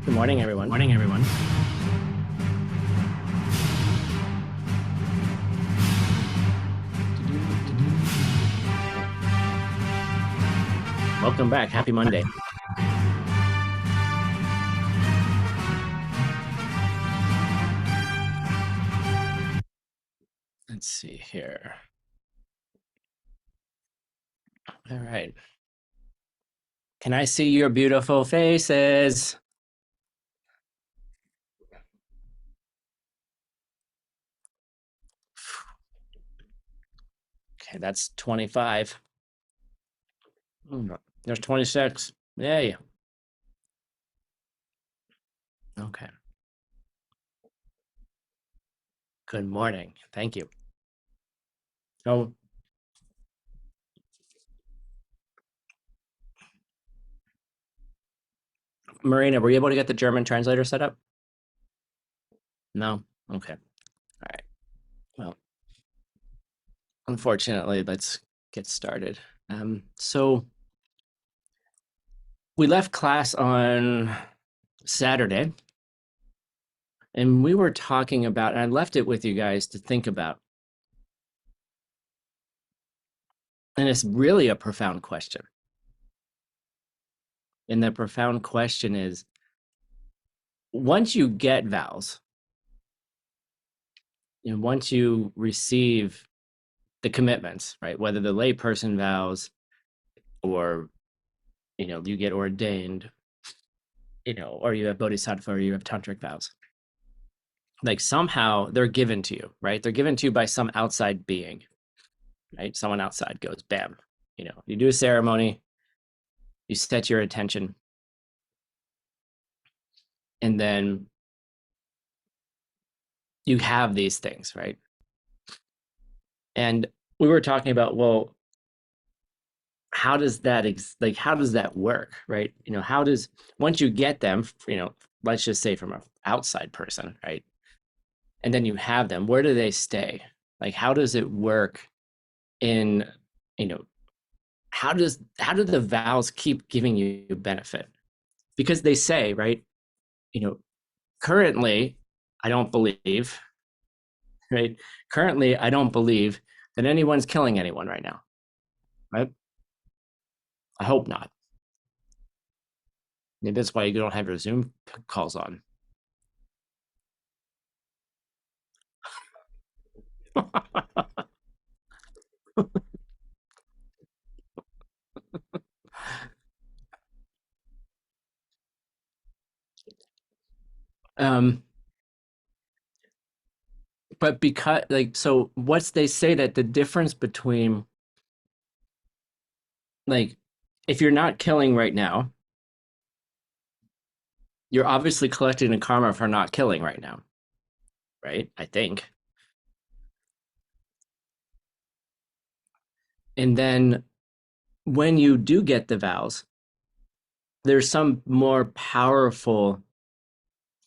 Good morning, everyone. Morning, everyone. Welcome back. Happy Monday. Let's see here. All right. Can I see your beautiful faces? Okay, that's 25. There's 26. Yay. Okay. Good morning. Thank you. Oh, Marina, were you able to get the German translator set up? No? Okay. All right. Well, unfortunately, let's get started. So we left class on Saturday, and we were talking about, and I left it with you guys to think about. And it's really a profound question. And the profound question is, once you get vows, and once you receive the commitments, right? Whether the layperson vows or you get ordained, or you have bodhisattva or you have tantric vows. Like somehow they're given to you, right? They're given to you by some outside being, right? Someone outside goes, bam, you do a ceremony, you set your attention, and then you have these things, right? And we were talking about, well, how does that how does that work, right? How does, once you get them, let's just say from an outside person, right? And then you have them, where do they stay? Like, how does it work in, you know, how do the vows keep giving you benefit? Because they say, right, you know, currently, I don't believe, right? Currently, I don't believe that anyone's killing anyone right now, right? I hope not. Maybe that's why you don't have your Zoom calls on. um, but because, like, so what's they say that the difference between, like, if you're not killing right now, you're obviously collecting the karma for not killing right now, right? I think. And then when you do get the vows, there's some more powerful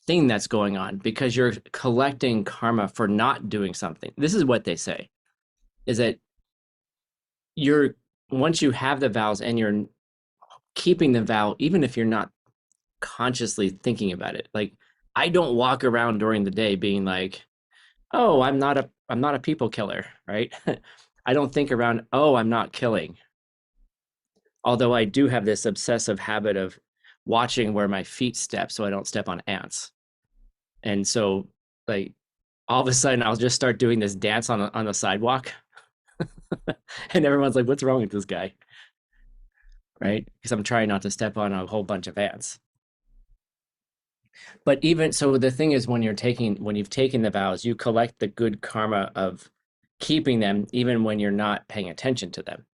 thing that's going on because you're collecting karma for not doing something. This is what they say, is that you're, once you have the vows and you're keeping the vow, even if you're not consciously thinking about it. Like, I don't walk around during the day being like, oh, I'm not a people killer, right? I don't think around, oh, I'm not killing. Although I do have this obsessive habit of watching where my feet step so I don't step on ants. And so, like, all of a sudden I'll just start doing this dance on the sidewalk and everyone's like, what's wrong with this guy? Right? Because I'm trying not to step on a whole bunch of ants. But even so, the thing is, when you've taken the vows, you collect the good karma of keeping them, even when you're not paying attention to them,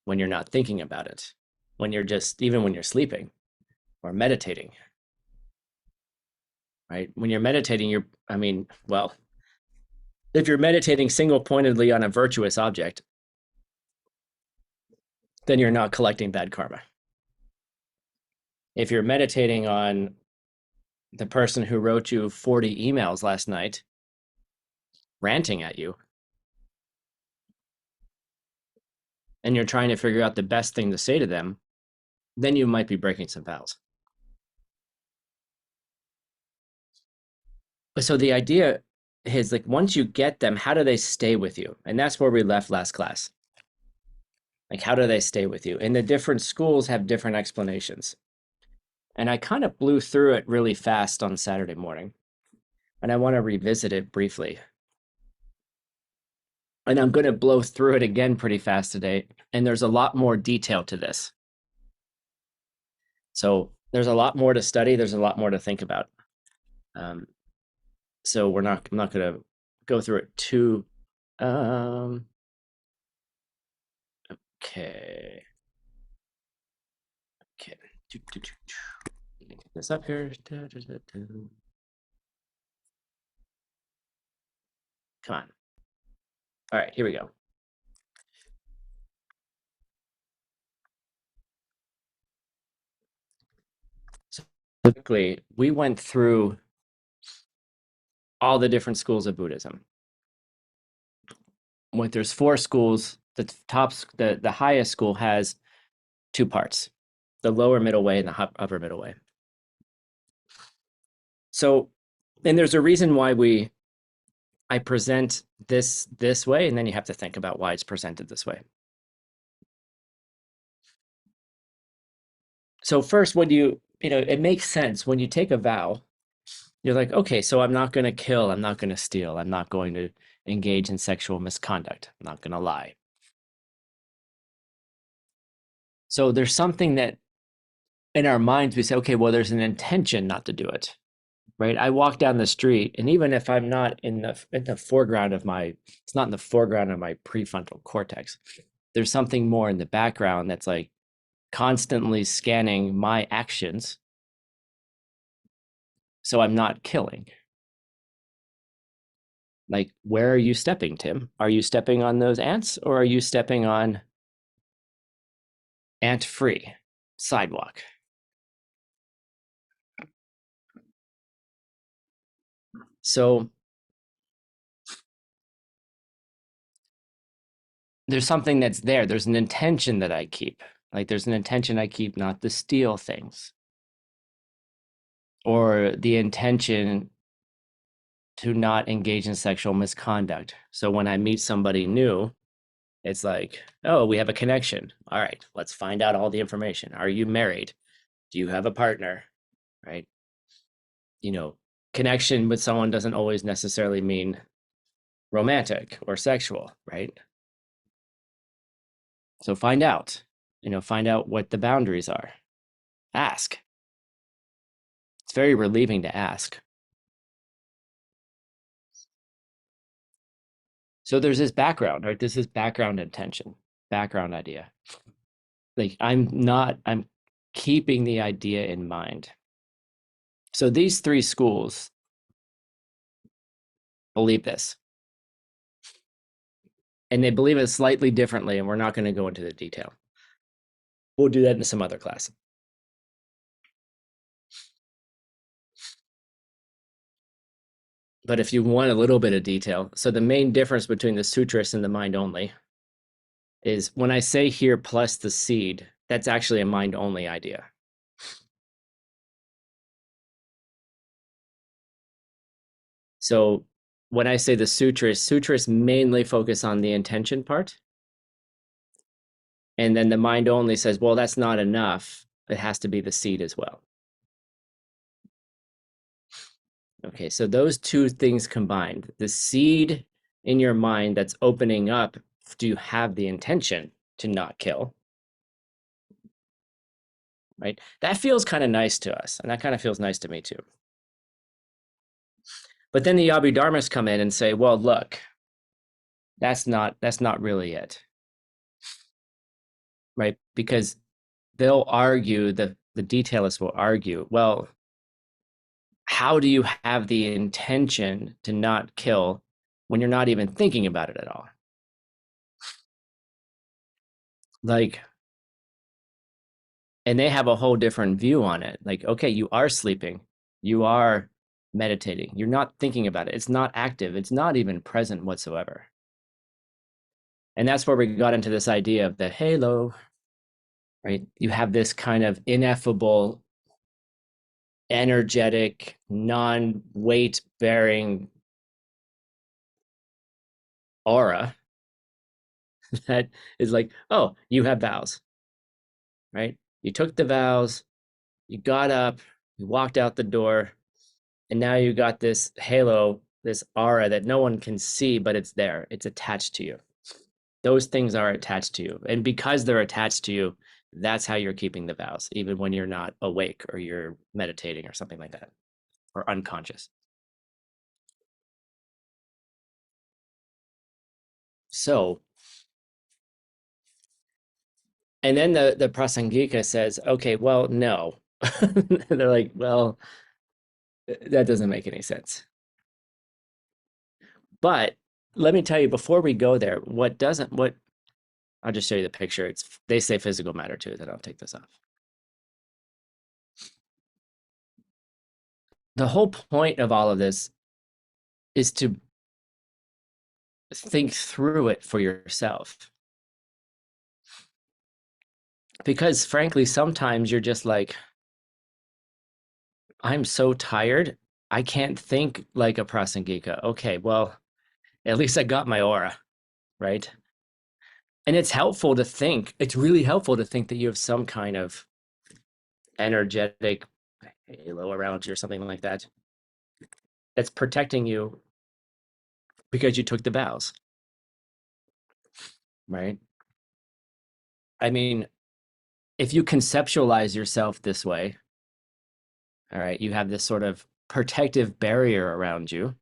when you're not thinking about it, when you're just, even when you're sleeping or meditating, right? When you're meditating, I mean, well, if you're meditating single pointedly on a virtuous object, then you're not collecting bad karma. If you're meditating on the person who wrote you 40 emails last night, ranting at you, and you're trying to figure out the best thing to say to them, then you might be breaking some vows. So the idea is like once you get them, how do they stay with you? And that's where we left last class. Like, how do they stay with you? And the different schools have different explanations. And I kind of blew through it really fast on Saturday morning. And I want to revisit it briefly. And I'm going to blow through it again pretty fast today. And there's a lot more detail to this. So there's a lot more to study. There's a lot more to think about. Um, so I'm not going to go through it too. Um, okay. Okay. Let me get this up here. Come on. All right, here we go. So quickly, we went through all the different schools of Buddhism. When there's four schools, the highest school has two parts: the lower middle way and the upper middle way. So, and there's a reason why I present this way, and then you have to think about why it's presented this way. So first, when it makes sense when you take a vow, you're like, okay, so I'm not going to kill, I'm not going to steal, I'm not going to engage in sexual misconduct, I'm not going to lie. So there's something that in our minds we say, okay, well, there's an intention not to do it, right? I walk down the street, and even if I'm not in the foreground of it's not in the foreground of my prefrontal cortex, there's something more in the background that's like constantly scanning my actions, so I'm not killing. Like, where are you stepping, Tim? Are you stepping on those ants, or are you stepping on ant-free sidewalk? So there's something that's there. There's an intention that I keep. Like, there's an intention I keep not to steal things, or the intention to not engage in sexual misconduct. So when I meet somebody new, it's like, oh, we have a connection. All right, let's find out all the information. Are you married? Do you have a partner? Right? Connection with someone doesn't always necessarily mean romantic or sexual, right? So find out what the boundaries are. Ask. It's very relieving to ask. So there's this background, right? This is background intention, background idea. Like, I'm keeping the idea in mind. So these three schools believe this, and they believe it slightly differently, and we're not going to go into the detail. We'll do that in some other class. But if you want a little bit of detail, so the main difference between the sutras and the mind only is when I say here plus the seed, that's actually a mind only idea. So when I say the sutras mainly focus on the intention part. And then the mind only says, well, that's not enough. It has to be the seed as well. Okay, so those two things combined, the seed in your mind that's opening up to have the intention to not kill, right? That feels kind of nice to us, and that kind of feels nice to me too. But then the Abhidharmas come in and say, well, look, that's not really it, right? Because they'll argue, the detailists will argue, well, how do you have the intention to not kill when you're not even thinking about it at all? Like, and they have a whole different view on it. Like, okay, you are sleeping, you are meditating, you're not thinking about it. It's not active, it's not even present whatsoever. And that's where we got into this idea of the halo, right? You have this kind of ineffable energetic, non-weight bearing aura that is like, oh, you have vows, right? You took the vows, you got up, you walked out the door, and now you got this halo, this aura that no one can see, but it's there. It's attached to you. Those things are attached to you. And because they're attached to you, that's how you're keeping the vows, even when you're not awake or you're meditating or something like that, or unconscious. So, and then the Prasangika says, okay, well, no. They're like, well, that doesn't make any sense. But let me tell you, before we go there, what I'll just show you the picture. It's they say physical matter too, then I'll take this off. The whole point of all of this is to think through it for yourself. Because frankly, sometimes you're just like, I'm so tired. I can't think like a Prasangika. Okay, well, at least I got my aura, right? And it's helpful to think, it's really helpful to think that you have some kind of energetic halo around you or something like that that's protecting you because you took the vows, right? I mean, if you conceptualize yourself this way, all right, you have this sort of protective barrier around you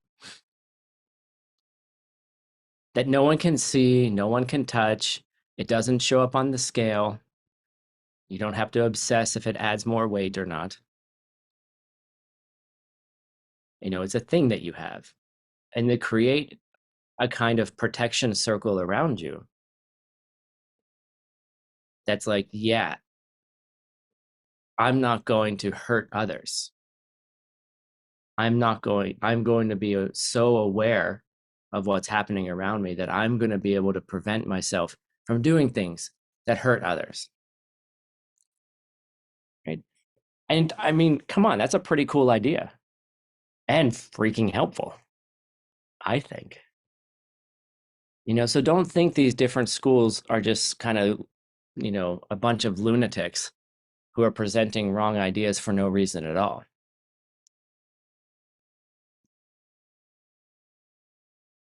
that no one can see, no one can touch. It doesn't show up on the scale. You don't have to obsess if it adds more weight or not. You know, it's a thing that you have. And to create a kind of protection circle around you that's like, yeah, I'm not going to hurt others. I'm going to be so aware of what's happening around me that I'm going to be able to prevent myself from doing things that hurt others. Right. And I mean, come on, that's a pretty cool idea and freaking helpful, I think. You know, so don't think these different schools are just kind of, you know, a bunch of lunatics who are presenting wrong ideas for no reason at all.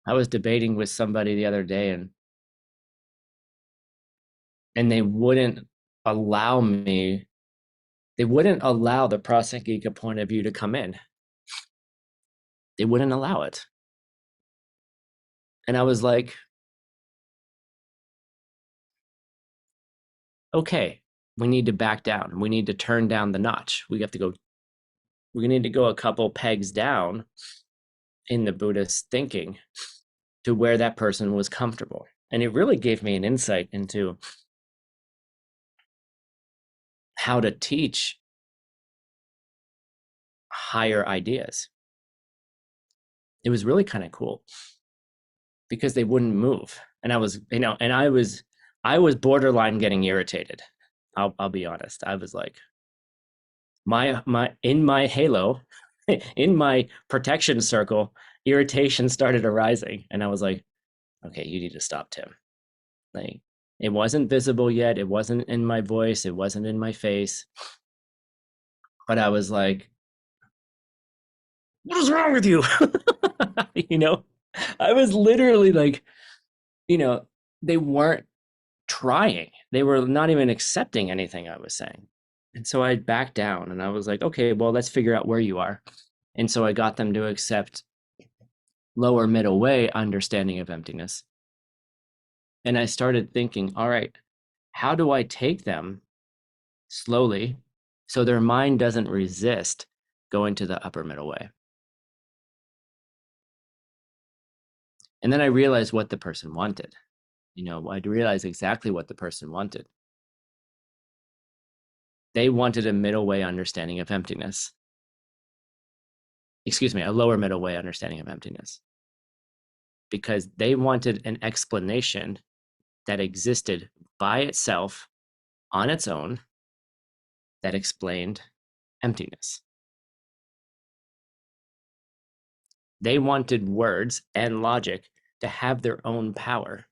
I was debating with somebody the other day and they wouldn't allow me, they wouldn't allow the Prasangika point of view to come in. They wouldn't allow it. And I was like, okay, we need to back down. We need to turn down the notch. We need to go a couple pegs down in the Buddhist thinking to where that person was comfortable. And it really gave me an insight into how to teach higher ideas. It was really kind of cool because they wouldn't move. And I was, you know, and I was borderline getting irritated. I'll be honest. I was like, my in my halo, in my protection circle, irritation started arising. And I was like, okay, you need to stop, Tim. Like, it wasn't visible yet. It wasn't in my voice. It wasn't in my face. But I was like, what is wrong with you? You know, I was literally like, you know, they weren't trying. They were not even accepting anything I was saying. And so I backed down and I was like, okay, well, let's figure out where you are. And so I got them to accept lower middle way understanding of emptiness. And I started thinking, all right, how do I take them slowly so their mind doesn't resist going to the upper middle way? And then I realized what the person wanted. You know, I realized exactly what the person wanted. They wanted a middle way understanding of emptiness. Excuse me, a lower middle way understanding of emptiness. Because they wanted an explanation that existed by itself on its own that explained emptiness. They wanted words and logic to have their own power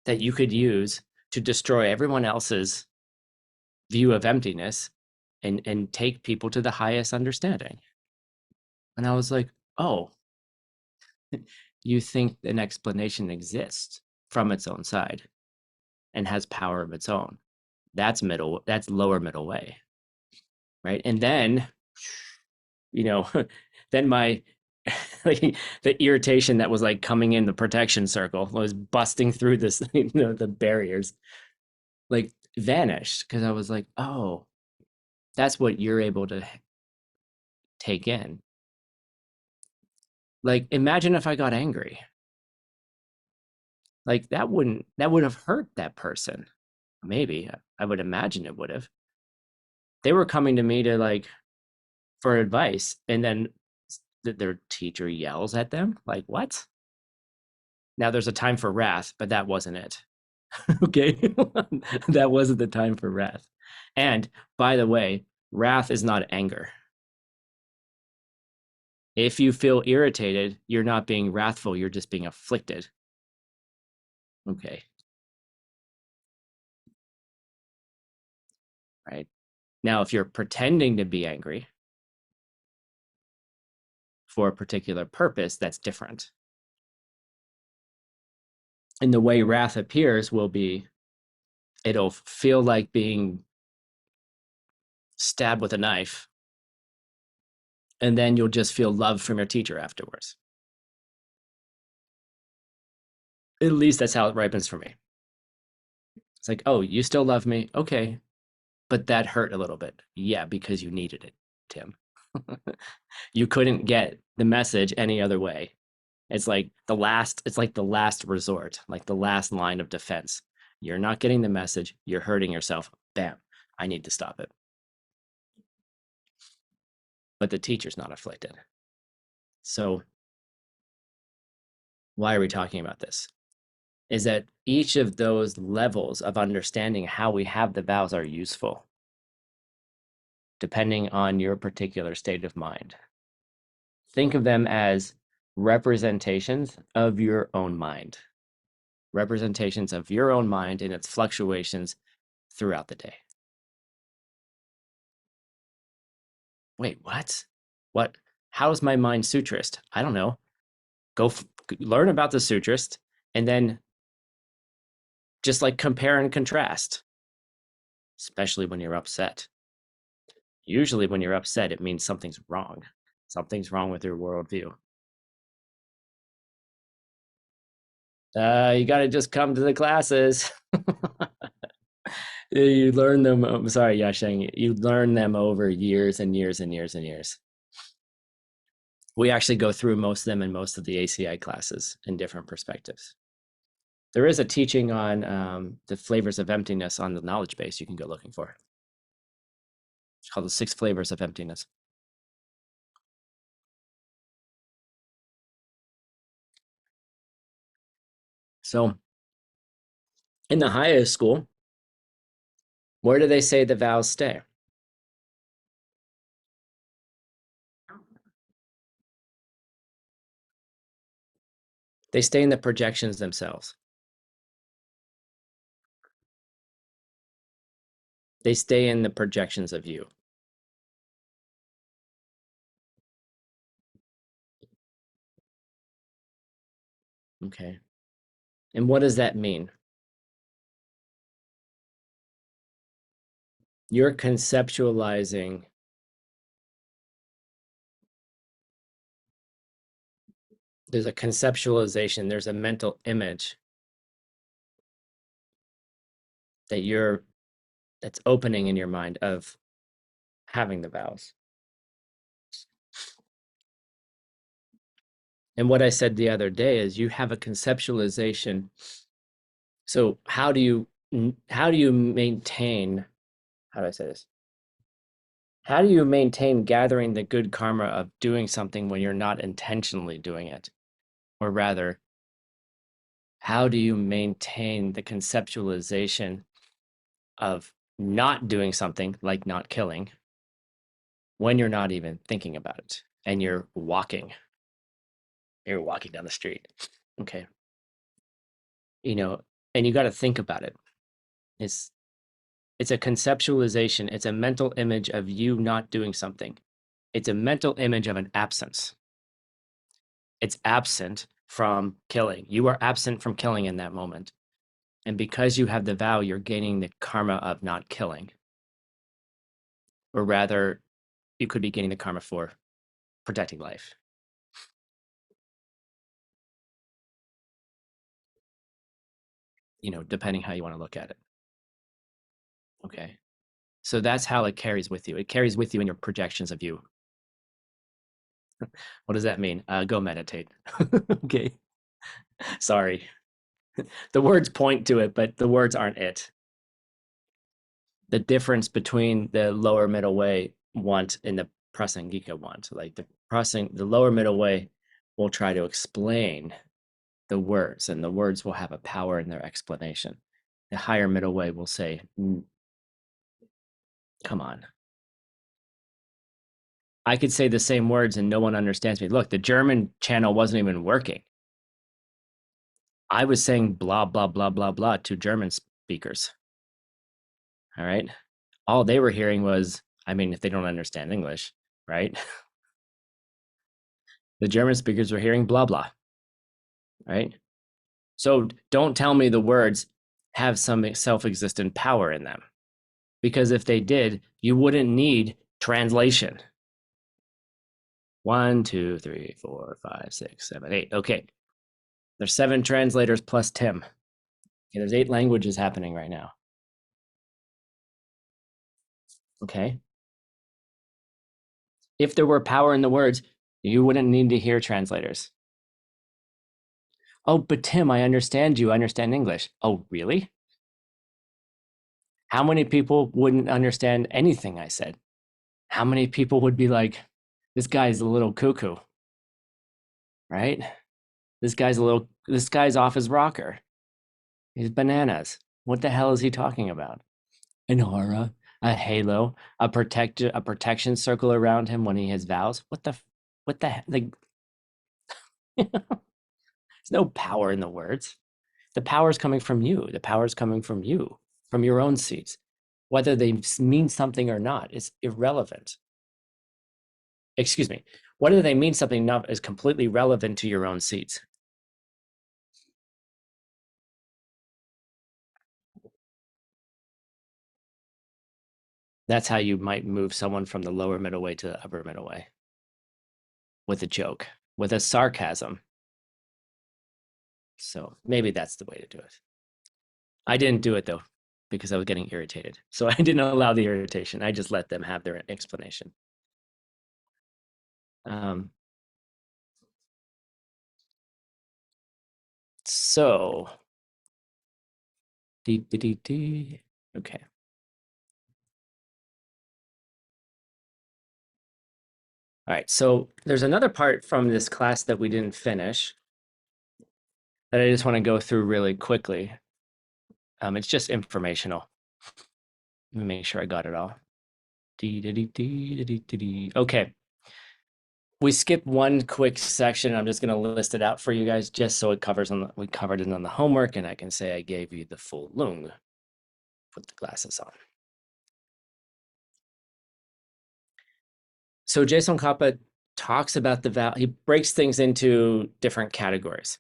that you could use to destroy everyone else's view of emptiness and take people to the highest understanding. And I was like, oh, you think an explanation exists from its own side and has power of its own. That's lower middle way. Right. And then, you know, then my like the irritation that was like coming in the protection circle was busting through this, the barriers, like vanished because I was like, oh, that's what you're able to take in. Like, imagine if I got angry. Like that would have hurt that person. Maybe I would imagine it would have. They were coming to me to like for advice, and then their teacher yells at them. Like, what? Now there's a time for wrath, but that wasn't it. Okay, that wasn't the time for wrath. And by the way, wrath is not anger. If you feel irritated, you're not being wrathful, you're just being afflicted. Okay. Right. Now, if you're pretending to be angry for a particular purpose, that's different. And the way wrath appears will be, it'll feel like being stabbed with a knife. And then you'll just feel love from your teacher afterwards. At least that's how it ripens for me. It's like, oh, you still love me? Okay. But that hurt a little bit. Yeah, because you needed it, Tim. You couldn't get the message any other way. It's like the last resort, like the last line of defense. You're not getting the message, you're hurting yourself. Bam. I need to stop it. But the teacher's not afflicted. So why are we talking about this? Is that each of those levels of understanding how we have the vows are useful, depending on your particular state of mind. Think of them as representations of your own mind, representations of your own mind and its fluctuations throughout the day. Wait, what? What? How is my mind sutrist? I don't know. Go learn about the sutrist and then just like compare and contrast, especially when you're upset. Usually, when you're upset, it means something's wrong. Something's wrong with your worldview. You got to just come to the classes. You learn them. I'm sorry, Yasheng. You learn them over years and years and years and years. We actually go through most of them in most of the ACI classes in different perspectives. There is a teaching on the flavors of emptiness on the knowledge base you can go looking for. It's called the 6 flavors of emptiness. So in the highest school, where do they say the vows stay? They stay in the projections themselves. They stay in the projections of you. Okay. And what does that mean? You're conceptualizing there's a conceptualization, there's a mental image that's opening in your mind of having the vows. And what I said the other day is you have a conceptualization. So how do you maintain, how do I say this? How do you maintain gathering the good karma of doing something when you're not intentionally doing it? Or rather, how do you maintain the conceptualization of not doing something like not killing when you're not even thinking about it? and you're walking down the street. Okay. You know, and you got to think about it. It's it's a conceptualization, it's a mental image of you not doing something. It's a mental image of an absence. It's absent from killing. You are absent from killing in that moment. And because you have the vow, you're gaining the karma of not killing. Or rather, you could be gaining the karma for protecting life. Depending how you want to look at it. Okay. So that's how it carries with you. It carries with you in your projections of you. What does that mean? Go meditate. Okay. Sorry. The words point to it, but the words aren't it. The difference between the lower middle way want and the prasangika want, like the lower middle way will try to explain the words, and the words will have a power in their explanation. The higher middle way will say, come on. I could say the same words and no one understands me. Look, the German channel wasn't even working. I was saying blah, blah, blah, blah, blah to German speakers. All right. All they were hearing was, I mean, if they don't understand English, right? The German speakers were hearing blah, blah, right? So don't tell me the words have some self existent power in them. Because if they did, you wouldn't need translation. 1, 2, 3, 4, 5, 6, 7, 8. Okay. There's 7 translators plus Tim. Okay, there's 8 languages happening right now. Okay. If there were power in the words, you wouldn't need to hear translators. Oh, but Tim, I understand you. I understand English. Oh, really? How many people wouldn't understand anything I said? How many people would be like, this guy's a little cuckoo, right? This guy's off his rocker. He's bananas. What the hell is he talking about? An aura, a halo, a protection circle around him when he has vows. Like, there's no power in the words. The power is coming from you. The power is coming from you, from your own seeds. Whether they mean something or not is irrelevant. Excuse me. Whether they mean something or not is completely relevant to your own seeds. That's how you might move someone from the lower middle way to the upper middle way with a joke, with a sarcasm. So maybe that's the way to do it. I didn't do it though, because I was getting irritated. So I didn't allow the irritation. I just let them have their explanation. So, okay. All right, so there's another part from this class that we didn't finish that I just want to go through really quickly. It's just informational. Let me make sure I got it all. Okay. We skipped one quick section. I'm just going to list it out for you guys just so it covers we covered it on the homework and I can say I gave you the full lung. Put the glasses on. So Jason Kappa talks about the vow. He breaks things into different categories.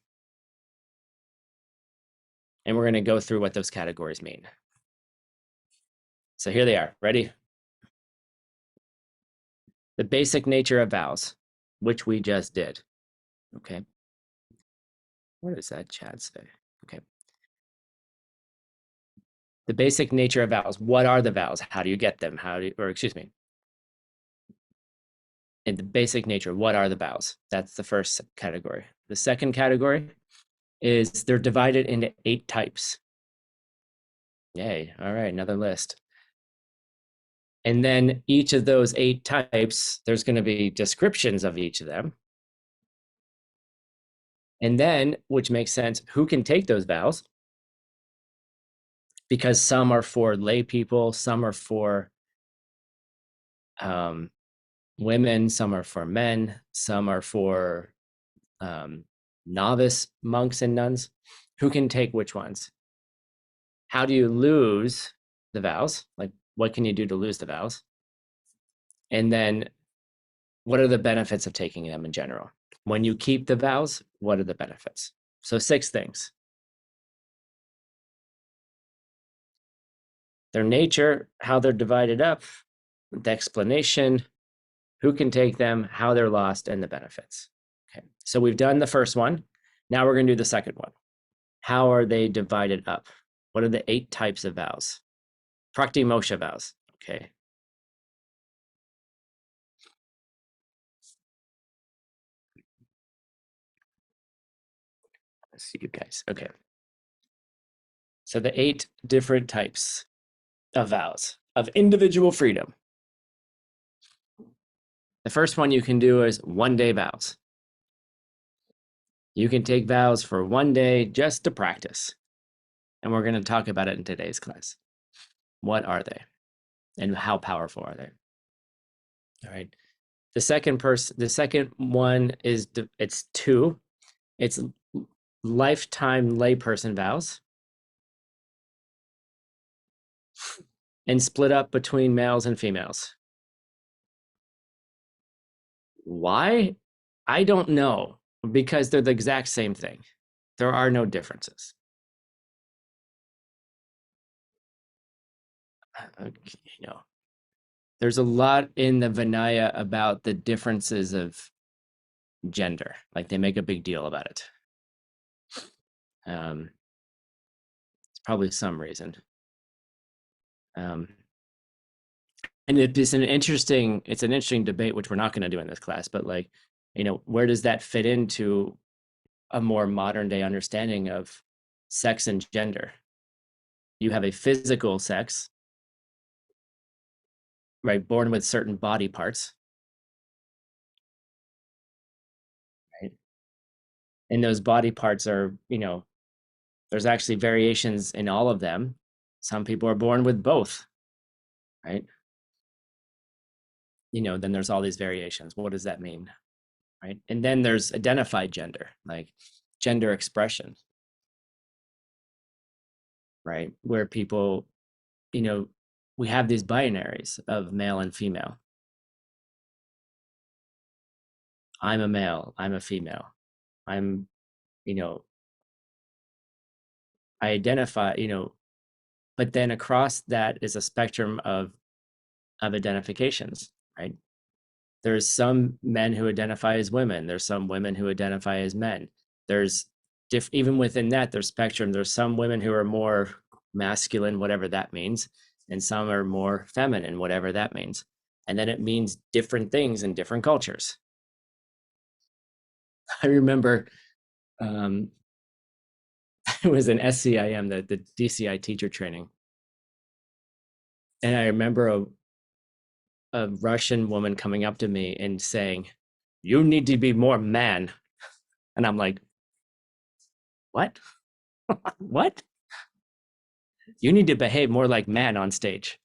And we're going to go through what those categories mean. So here they are. Ready? The basic nature of vows, which we just did. Okay. What does that chat say? Okay. The basic nature of vows. What are the vows? How do you get them? In the basic nature, what are the vows? That's the first category. The second category is they're divided into 8 types. Yay. All right, another list. And then each of those 8 types, there's going to be descriptions of each of them. And then, which makes sense, who can take those vows? Because some are for lay people, some are for women, some are for men, some are for um, novice monks and nuns. Who can take which ones? How do you lose the vows? Like, what can you do to lose the vows? And then, what are the benefits of taking them in general? When you keep the vows, what are the benefits? So, 6 things: their nature, how they're divided up, the explanation, who can take them, how they're lost, and the benefits. Okay, so we've done the first one. Now we're going to do the second one. How are they divided up? What are the 8 types of vows? Prakti-mosha vows. Okay. Let's see you guys. Okay. So the 8 different types of vows of individual freedom. The first one you can do is 1-day vows. You can take vows for 1 day just to practice. And we're going to talk about it in today's class. What are they? And how powerful are they? All right. The second one is it's 2. It's lifetime layperson vows and split up between males and females. Why? I don't know, because they're the exact same thing. There are no differences. You know, there's a lot in the Vinaya about the differences of gender. Like, they make a big deal about it. It's probably some reason. And it's an interesting debate, which we're not going to do in this class, but like, where does that fit into a more modern day understanding of sex and gender? You have a physical sex, right? Born with certain body parts, right? And those body parts are, there's actually variations in all of them. Some people are born with both, right? Then there's all these variations. What does that mean? Right? And then there's identified gender, like gender expression, right? Where people, we have these binaries of male and female. I'm a male, I'm a female. I'm, I identify, but then across that is a spectrum of identifications, right? There's some men who identify as women. There's some women who identify as men. There's even within that, there's spectrum. There's some women who are more masculine, whatever that means, and some are more feminine, whatever that means. And then it means different things in different cultures. I remember it was an SCIM, the DCI teacher training. And I remember a Russian woman coming up to me and saying, "You need to be more man." And I'm like, what? What? You need to behave more like man on stage.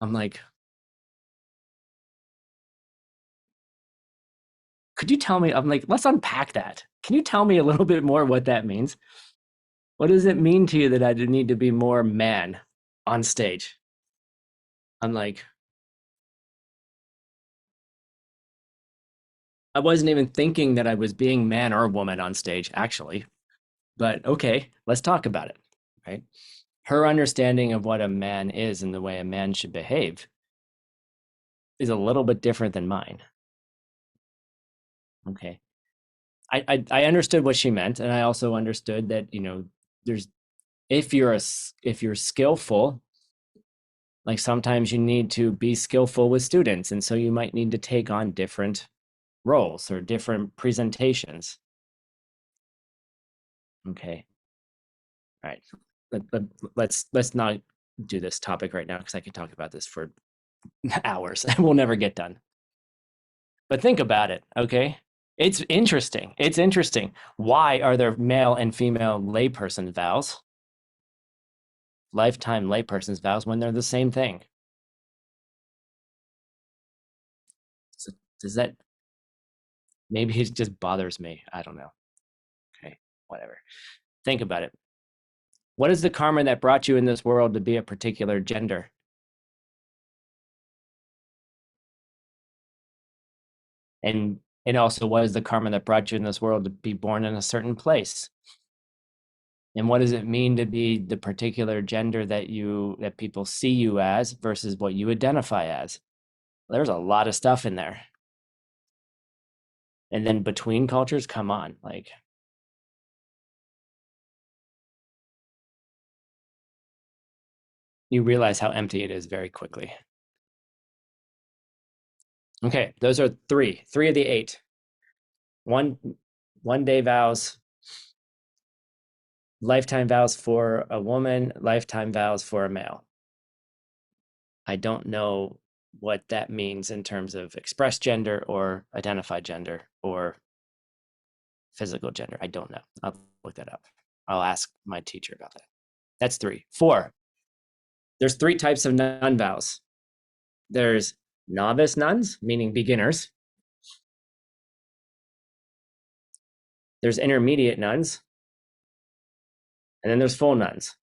I'm like, could you tell me? I'm like, let's unpack that. Can you tell me a little bit more what that means? What does it mean to you that I need to be more man on stage? I'm like, I wasn't even thinking that I was being man or woman on stage, actually. But okay, let's talk about it, right? Her understanding of what a man is and the way a man should behave is a little bit different than mine. Okay. I understood what she meant, and I also understood that, there's if you're skillful, like sometimes you need to be skillful with students, and so you might need to take on different roles or different presentations. Okay. All right. Let's not do this topic right now, because I could talk about this for hours and we'll never get done. But think about it, okay? It's interesting. It's interesting. Why are there male and female layperson vows, lifetime layperson's vows, when they're the same thing? Does that, maybe it just bothers me. I don't know. Okay, whatever. Think about it. What is the karma that brought you in this world to be a particular gender? And also, what is the karma that brought you in this world to be born in a certain place? And what does it mean to be the particular gender that people see you as versus what you identify as? There's a lot of stuff in there. And then between cultures, come on, like, you realize how empty it is very quickly. Okay, those are three of the eight. One day vows, lifetime vows for a woman, lifetime vows for a male. I don't know what that means in terms of expressed gender or identified gender or physical gender. I don't know. I'll look that up. I'll ask my teacher about that. That's three. Four, there's three types of nun vows. There's novice nuns, meaning beginners. There's intermediate nuns. And then there's full nuns.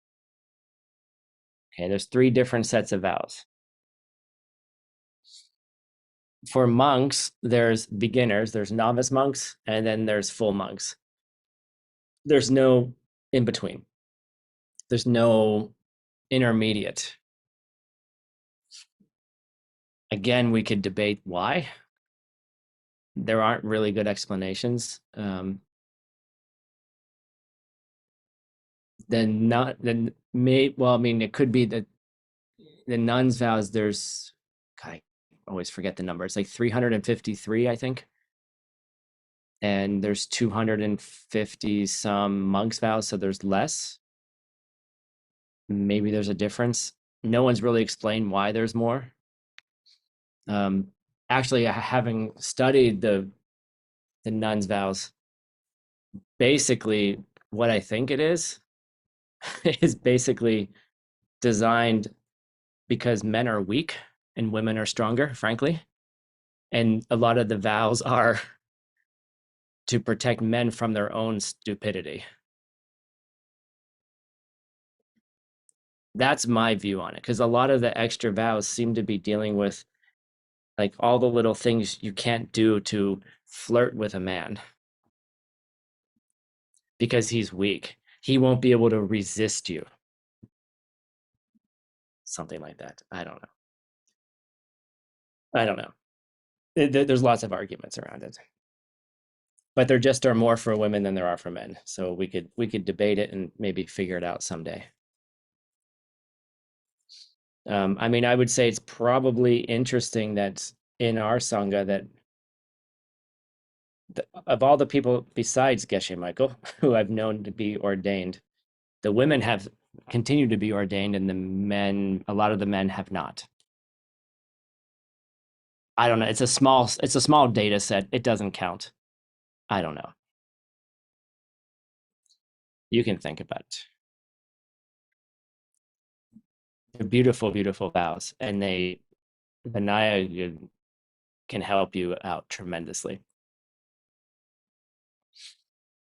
Okay, there's three different sets of vows. For monks, there's beginners, there's novice monks, and then there's full monks. There's no in between. There's no intermediate. Again, we could debate why. There aren't really good explanations. Then not then may well, I mean, it could be that the nuns vows. There's, God, I always forget the number. It's like 353, I think. And there's 250 some monks vows, so there's less. Maybe there's a difference. No one's really explained why there's more. Actually, having studied the nuns vows, basically what I think it is is basically designed because men are weak and women are stronger, frankly. And a lot of the vows are to protect men from their own stupidity. That's my view on it, because a lot of the extra vows seem to be dealing with like all the little things you can't do to flirt with a man because he's weak. He won't be able to resist you. Something like that. I don't know. I don't know. There's lots of arguments around it, but there just are more for women than there are for men. So we could debate it and maybe figure it out someday. I mean, I would say it's probably interesting that in our sangha that of all the people besides Geshe Michael who I've known to be ordained, the women have continued to be ordained, and the men, a lot of the men have not. I don't know. It's a small data set. It doesn't count. I don't know. You can think about it. They're beautiful, beautiful vows, and Vinaya can help you out tremendously.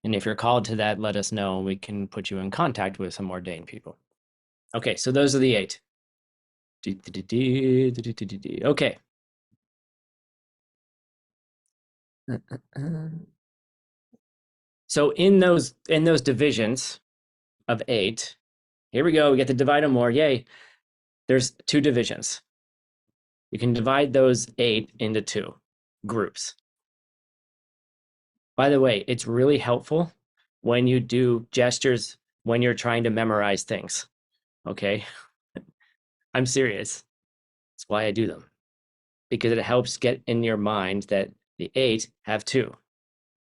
And if you're called to that, let us know. We can put you in contact with some ordained people. Okay, so those are the 8. Okay. So in those divisions of 8, here we go. We get to divide them more. Yay. There's 2 divisions. You can divide those 8 into 2 groups. By the way, it's really helpful when you do gestures when you're trying to memorize things. Okay? I'm serious. That's why I do them. Because it helps get in your mind that the 8 have 2.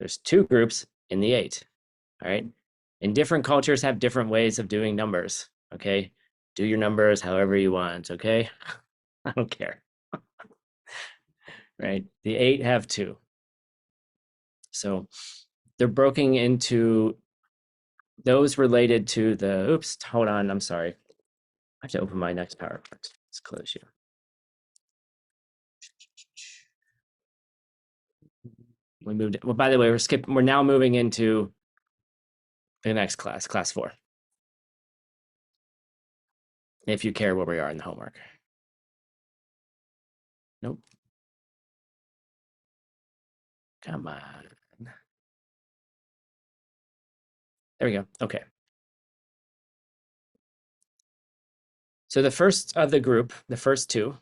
There's 2 groups in the 8. All right? And different cultures have different ways of doing numbers. Okay? Do your numbers however you want. Okay? I don't care. Right? The 8 have 2. So they're broken into those related to the, oops, hold on, I'm sorry. I have to open my next PowerPoint. Let's close you. We moved. Well, by the way, we're skipping. We're now moving into the next class, class 4. If you care where we are in the homework. Nope. Come on. There we go. Okay. So the first of the group, the first two,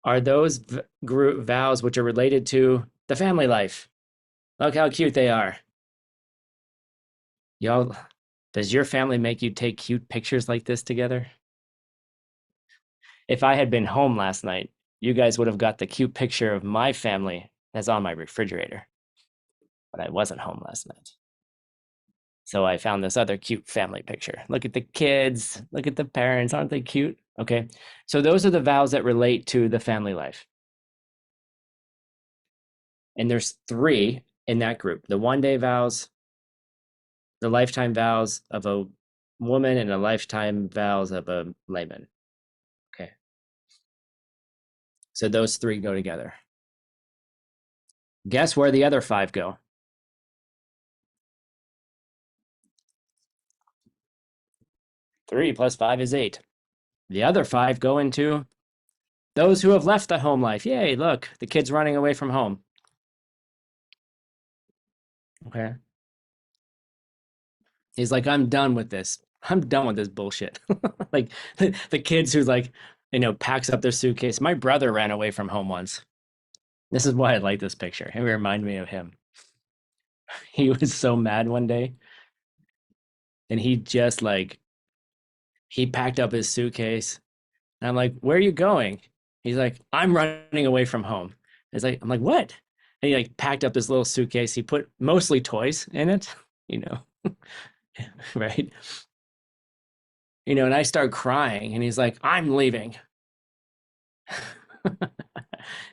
are those group vows which are related to the family life. Look how cute they are. Y'all, does your family make you take cute pictures like this together? If I had been home last night, you guys would have got the cute picture of my family that's on my refrigerator. But I wasn't home last night. So I found this other cute family picture. Look at the kids. Look at the parents. Aren't they cute? Okay. So those are the vows that relate to the family life. And there's 3 in that group: the 1-day vows, the lifetime vows of a woman, and the lifetime vows of a layman. Okay. So those 3 go together. Guess where the other 5 go? 3 plus 5 is 8. The other 5 go into those who have left the home life. Yay, look, the kid's running away from home. Okay. He's like, I'm done with this. I'm done with this bullshit. Like the kids who like, packs up their suitcase. My brother ran away from home once. This is why I like this picture. It reminded me of him. He was so mad one day, and he just like he packed up his suitcase. And I'm like, where are you going? He's like, I'm running away from home. I'm like, what? And he like packed up this little suitcase. He put mostly toys in it, you know, right? And I start crying, and he's like, I'm leaving.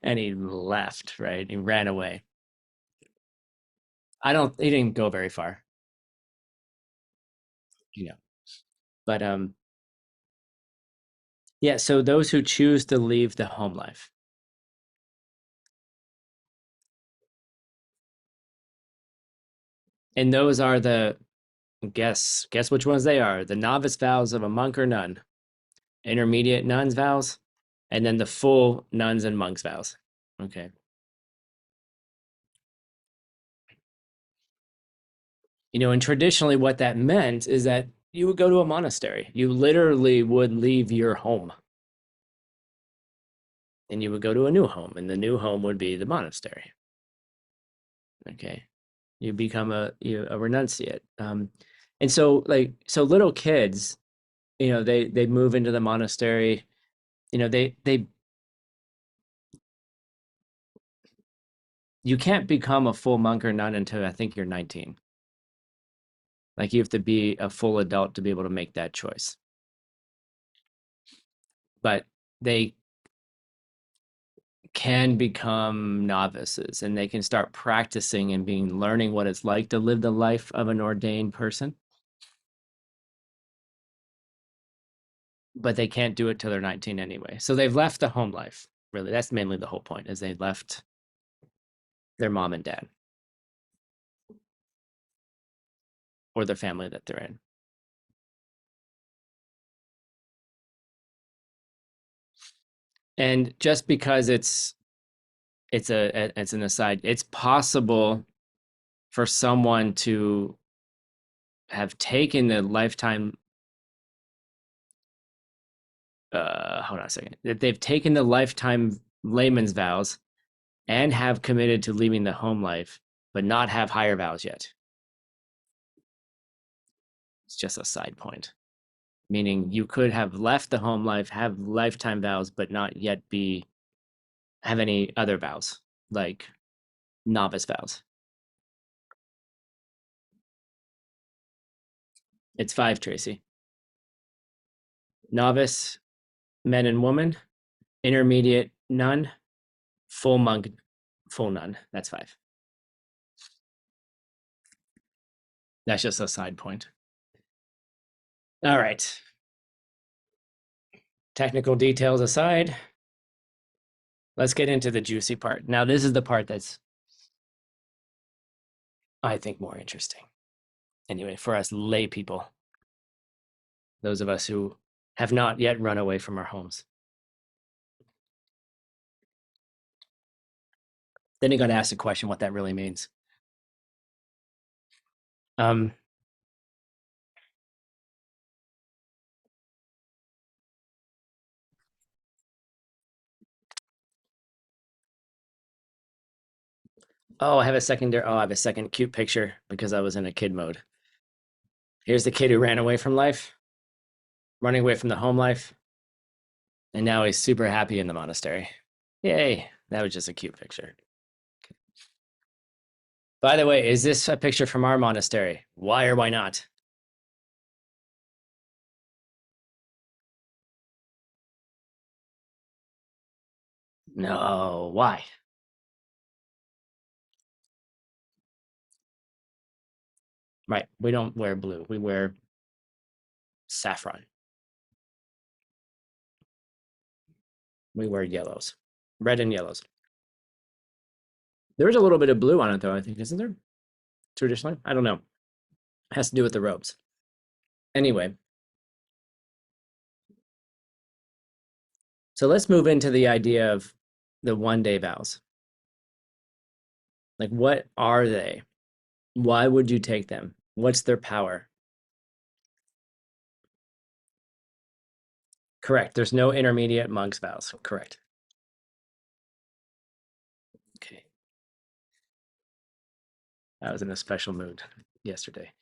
And he left, right? He ran away. He didn't go very far, you know. But yeah, so those who choose to leave the home life. And those are guess which ones they are. The novice vows of a monk or nun, intermediate nuns vows, and then the full nuns and monks vows. Okay. And traditionally what that meant is that you would go to a monastery. You literally would leave your home and you would go to a new home, and the new home would be the monastery. Okay. You become a renunciate. And so little kids, they move into the monastery. They you can't become a full monk or nun until I think you're 19. Like you have to be a full adult to be able to make that choice. But they can become novices, and they can start practicing and learning what it's like to live the life of an ordained person. But they can't do it till they're 19 anyway. So they've left the home life. Really, that's mainly the whole point, is they left their mom and dad or the family that they're in. And just because it's an aside, it's possible for someone to have taken the lifetime hold on a second, that they've taken the lifetime layman's vows and have committed to leaving the home life, but not have higher vows yet. It's just a side point, meaning you could have left the home life, have lifetime vows, but not yet have any other vows, like novice vows. It's 5, Tracy. Novice, men and woman, intermediate, nun, full monk, full nun. That's 5. That's just a side point. All right. Technical details aside, let's get into the juicy part. Now, this is the part that's I think, more interesting. Anyway, for us lay people, those of us who have not yet run away from our homes. Then you got to ask the question what that really means. Um, oh, I have a secondary. Oh, I have a second cute picture because I was in a kid mode. Here's the kid who ran away from life, running away from the home life, and now he's super happy in the monastery. Yay! That was just a cute picture. By the way, is this a picture from our monastery? Why or why not? No, why? Right, we don't wear blue. We wear saffron. We wear yellows, red and yellows. There is a little bit of blue on it, though, I think, isn't there? Traditionally? I don't know. It has to do with the robes. Anyway, so let's move into the idea of the 1 day vows. Like, what are they? Why would you take them? What's their power? Correct. There's no intermediate monk's vows. Correct. Okay. I was in a special mood yesterday.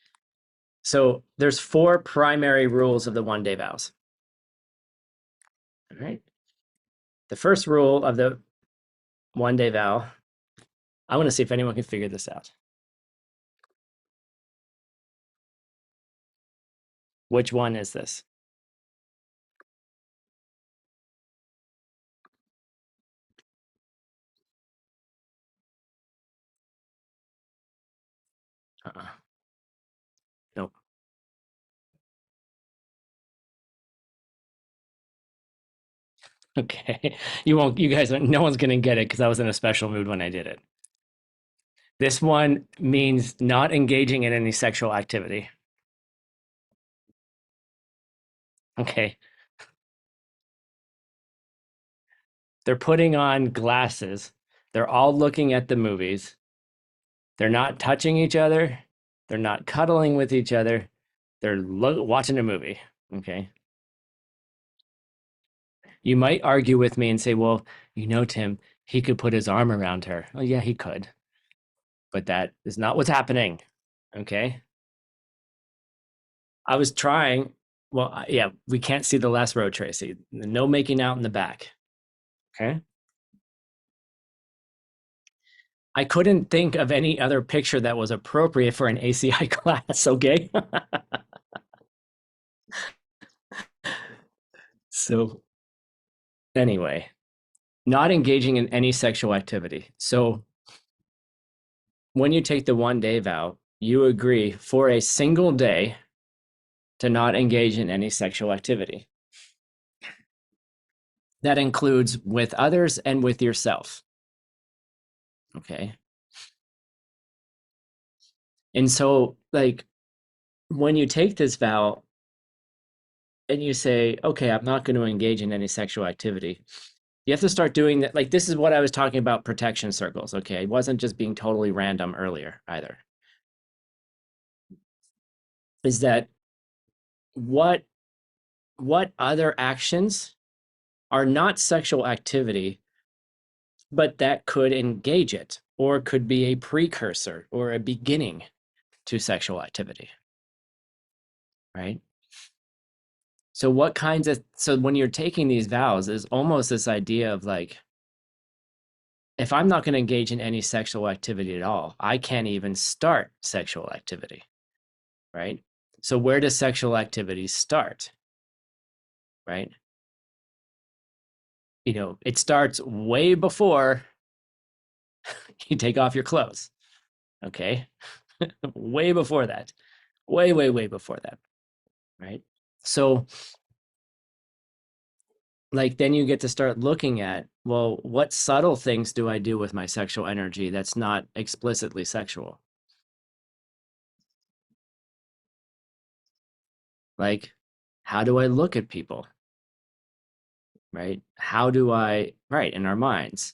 So there's 4 primary rules of the 1 day vows. All right. The first rule of the 1 day vow, I want to see if anyone can figure this out. Which one is this? Uh-uh. Nope. Okay. You won't, you guys, no one's going to get it because I was in a special mood when I did it. This one means not engaging in any sexual activity. Okay. They're putting on glasses. They're all looking at the movies. They're not touching each other. They're not cuddling with each other. They're watching a movie. Okay. You might argue with me and say, well, Tim, he could put his arm around her. Oh, yeah, he could. But that is not what's happening. Okay. I was trying. Well, yeah, we can't see the last row, Tracy. No making out in the back. Okay. I couldn't think of any other picture that was appropriate for an ACI class. Okay. So, anyway, not engaging in any sexual activity. So, when you take the 1 day vow, you agree for a single day to not engage in any sexual activity. That includes with others and with yourself. Okay. And so, like, when you take this vow and you say, okay, I'm not going to engage in any sexual activity, you have to start doing that. Like, this is what I was talking about protection circles. Okay. It wasn't just being totally random earlier either. Is that what other actions are not sexual activity, but that could engage it or could be a precursor or a beginning to sexual activity, right? So what kinds of, so when you're taking these vows is almost this idea of like, if I'm not going to engage in any sexual activity at all, I can't even start sexual activity, right? So where does sexual activity start, right? It starts way before you take off your clothes, okay? Way before that. Way, way, way before that, right? So, like, then you get to start looking at, well, what subtle things do I do with my sexual energy that's not explicitly sexual? Like, how do I look at people? Right? How do I, right, in our minds,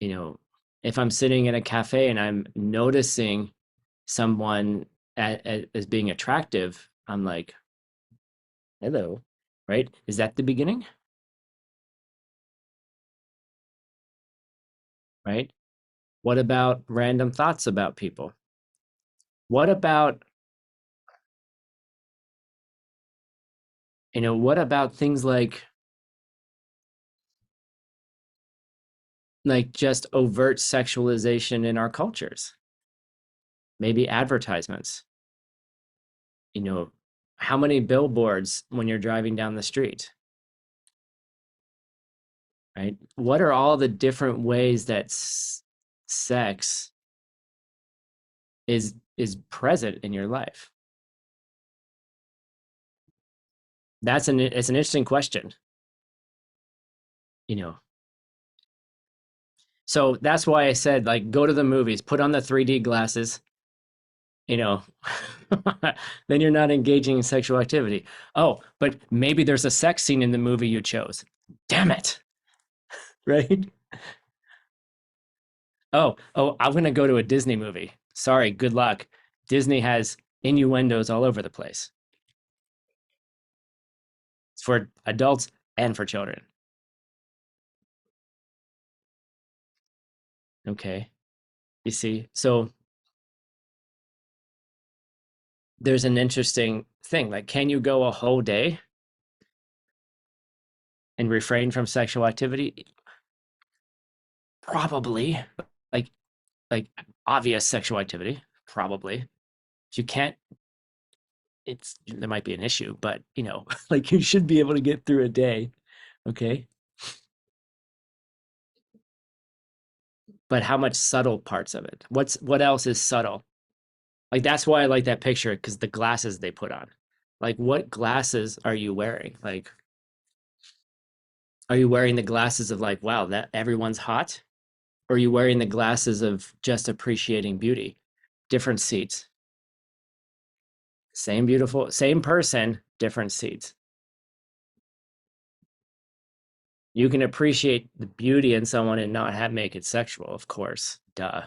you know, if I'm sitting in a cafe and I'm noticing someone as being attractive, I'm like, hello, right? Is that the beginning? Right? What about random thoughts about people? What about, what about things like just overt sexualization in our cultures? Maybe advertisements. You know, how many billboards when you're driving down the street, right? What are all the different ways that sex is present in your life? It's an interesting question, you know. So that's why I said, like, go to the movies, put on the 3D glasses, you know. Then you're not engaging in sexual activity. Oh, but maybe there's a sex scene in the movie you chose. Damn it. Right? Oh, I'm gonna go to a Disney movie. Sorry, good luck. Disney has innuendos all over the place. It's for adults and for children. Okay. You see, so there's an interesting thing. Like, can you go a whole day and refrain from sexual activity? Probably. Like like obvious sexual activity, probably. If you can't, it's there might be an issue, but like you should be able to get through a day. Okay. But how much subtle parts of it? What else is subtle? Like that's why I like that picture because the glasses they put on. Like what glasses are you wearing? Like are you wearing the glasses of like, wow, that everyone's hot? Or are you wearing the glasses of just appreciating beauty? Different seats. Same beautiful, same person, different seats. You can appreciate the beauty in someone and not make it sexual, of course. Duh.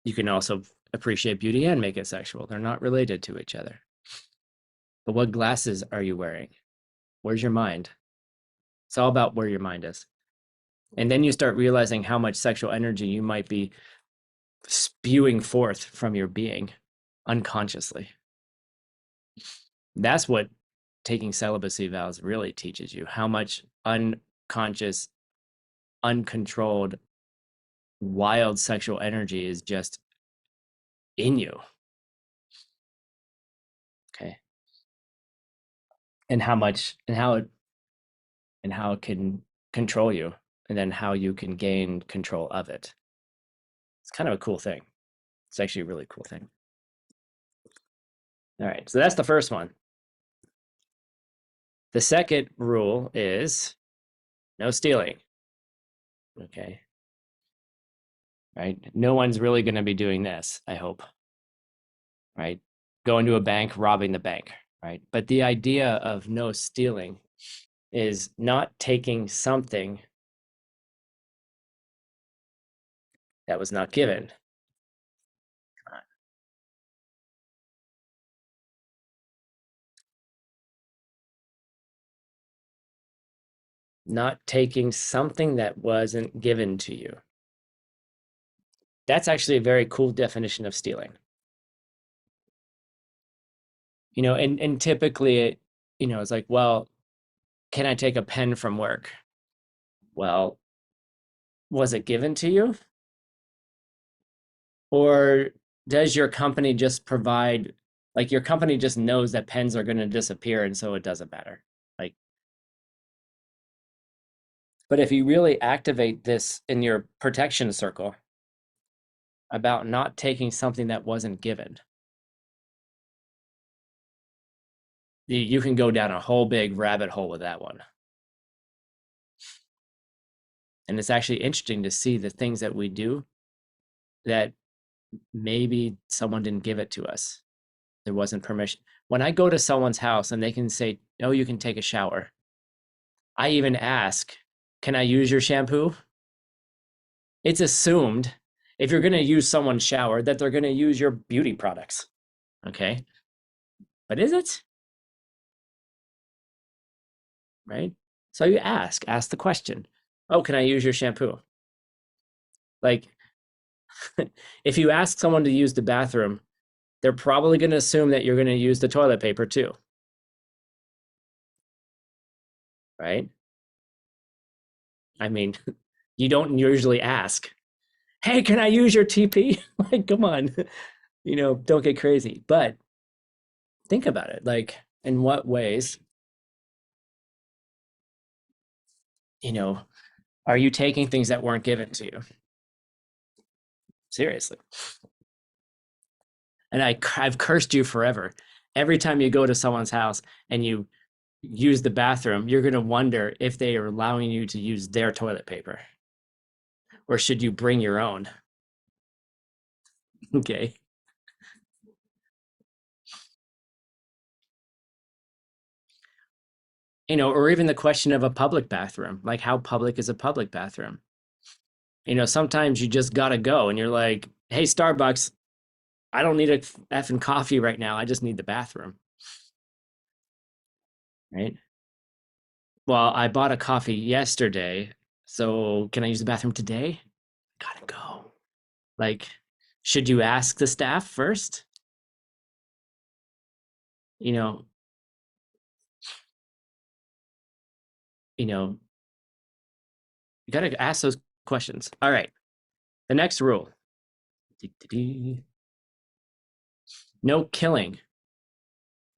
You can also appreciate beauty and make it sexual. They're not related to each other. But what glasses are you wearing? Where's your mind? It's all about where your mind is. And then you start realizing how much sexual energy you might be spewing forth from your being unconsciously. That's what taking celibacy vows really teaches you how much unconscious, uncontrolled, wild sexual energy is just in you. Okay. And how much and how it can control you and then how you can gain control of it. It's kind of a cool thing. It's actually a really cool thing. All right. So that's the first one. The second rule is no stealing. Okay. Right. No one's really going to be doing this, I hope. Right. Going to a bank, robbing the bank. Right. But the idea of no stealing is not taking something that was not given. Not taking something that wasn't given to you. That's actually a very cool definition of stealing. And typically it's like, well, can I take a pen from work? Well, was it given to you? Or does your company just provide, like your company just knows that pens are going to disappear and so it doesn't matter? Like, but if you really activate this in your protection circle about not taking something that wasn't given, you can go down a whole big rabbit hole with that one. And it's actually interesting to see the things that we do that maybe someone didn't give it to us. There wasn't permission. When I go to someone's house and they can say, "Oh, you can take a shower," I even ask, "Can I use your shampoo?" It's assumed if you're going to use someone's shower that they're going to use your beauty products. Okay. But is it? Right? So you ask the question. Oh, can I use your shampoo? Like, if you ask someone to use the bathroom, they're probably going to assume that you're going to use the toilet paper too. Right? I mean, you don't usually ask, "Hey, can I use your TP?" Like, come on, don't get crazy. But think about it. Like, in what ways, you know, are you taking things that weren't given to you? Seriously. And I've cursed you forever. Every time you go to someone's house and you use the bathroom, you're going to wonder if they are allowing you to use their toilet paper, or should you bring your own? Okay. Or even the question of a public bathroom, like how public is a public bathroom? Sometimes you just gotta go and you're like, "Hey, Starbucks, I don't need a effing coffee right now. I just need the bathroom." Right? Well, I bought a coffee yesterday, so can I use the bathroom today? Gotta go. Like, should you ask the staff first? You know, you know, you gotta ask those questions. All right. The next rule. No killing.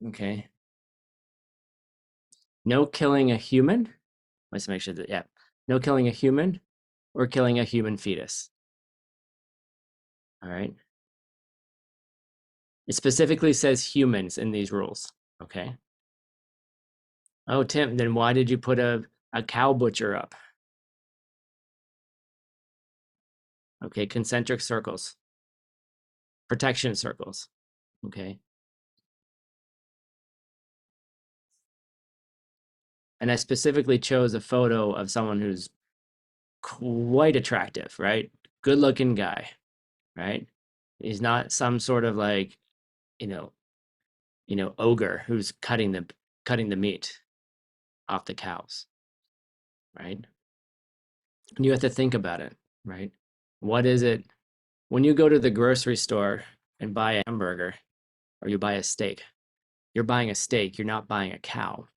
Okay. No killing a human. Let's make sure that, yeah. No killing a human or killing a human fetus. All right. It specifically says humans in these rules. Okay. Oh, Tim, then why did you put a cow butcher up? Okay. Concentric circles, protection circles. Okay. And I specifically chose a photo of someone who's quite attractive, right? Good looking guy, right? He's not some sort of like, you know, ogre who's cutting the meat off the cows, right? And you have to think about it, right? What is it when you go to the grocery store and buy a hamburger or you buy a steak? You're buying a steak, you're not buying a cow,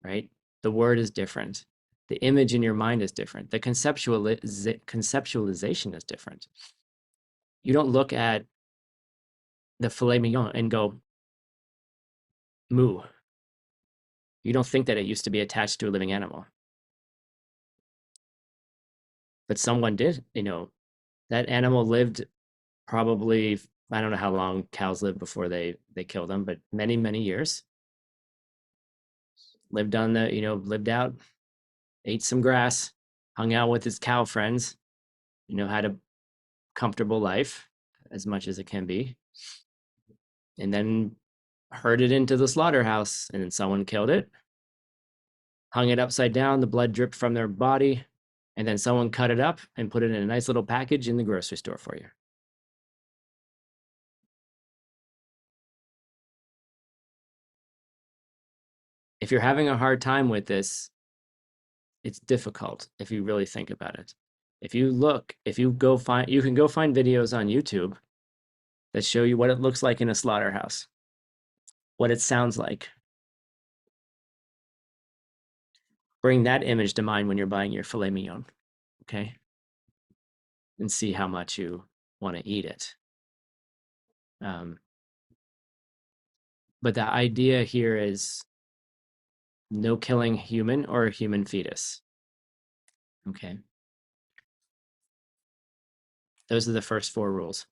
right? The word is different. The image in your mind is different. The conceptualization is different. You don't look at the filet mignon and go, moo. You don't think that it used to be attached to a living animal, but someone did. That animal lived probably, I don't know how long cows lived before they killed them, but many, many years. Lived on lived out, ate some grass, hung out with his cow friends, had a comfortable life as much as it can be, and then herded into the slaughterhouse, and then someone killed it, hung it upside down, the blood dripped from their body, and then someone cut it up and put it in a nice little package in the grocery store for you. If you're having a hard time with this, it's difficult if you really think about it. If you go find, you can go find videos on YouTube that show you what it looks like in a slaughterhouse, what it sounds like. Bring that image to mind when you're buying your filet mignon, okay? And see how much you want to eat it. But the idea here is no killing human or a human fetus. Okay. Those are the first four rules.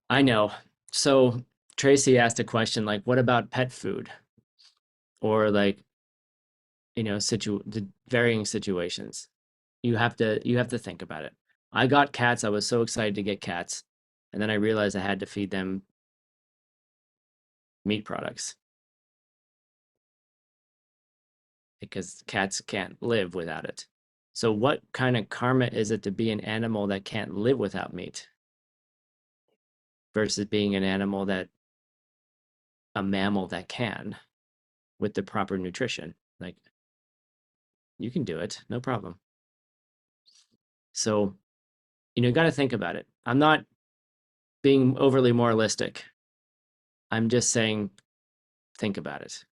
I know. So Tracy asked a question like, what about pet food? Or like, the varying situations. You have to think about it. I got cats. I was so excited to get cats, and then I realized I had to feed them meat products because cats can't live without it. So what kind of karma is it to be an animal that can't live without meat versus being an animal that a mammal that can with the proper nutrition? Like you can do it, no problem. So, you got to think about it. I'm not being overly moralistic. I'm just saying think about it.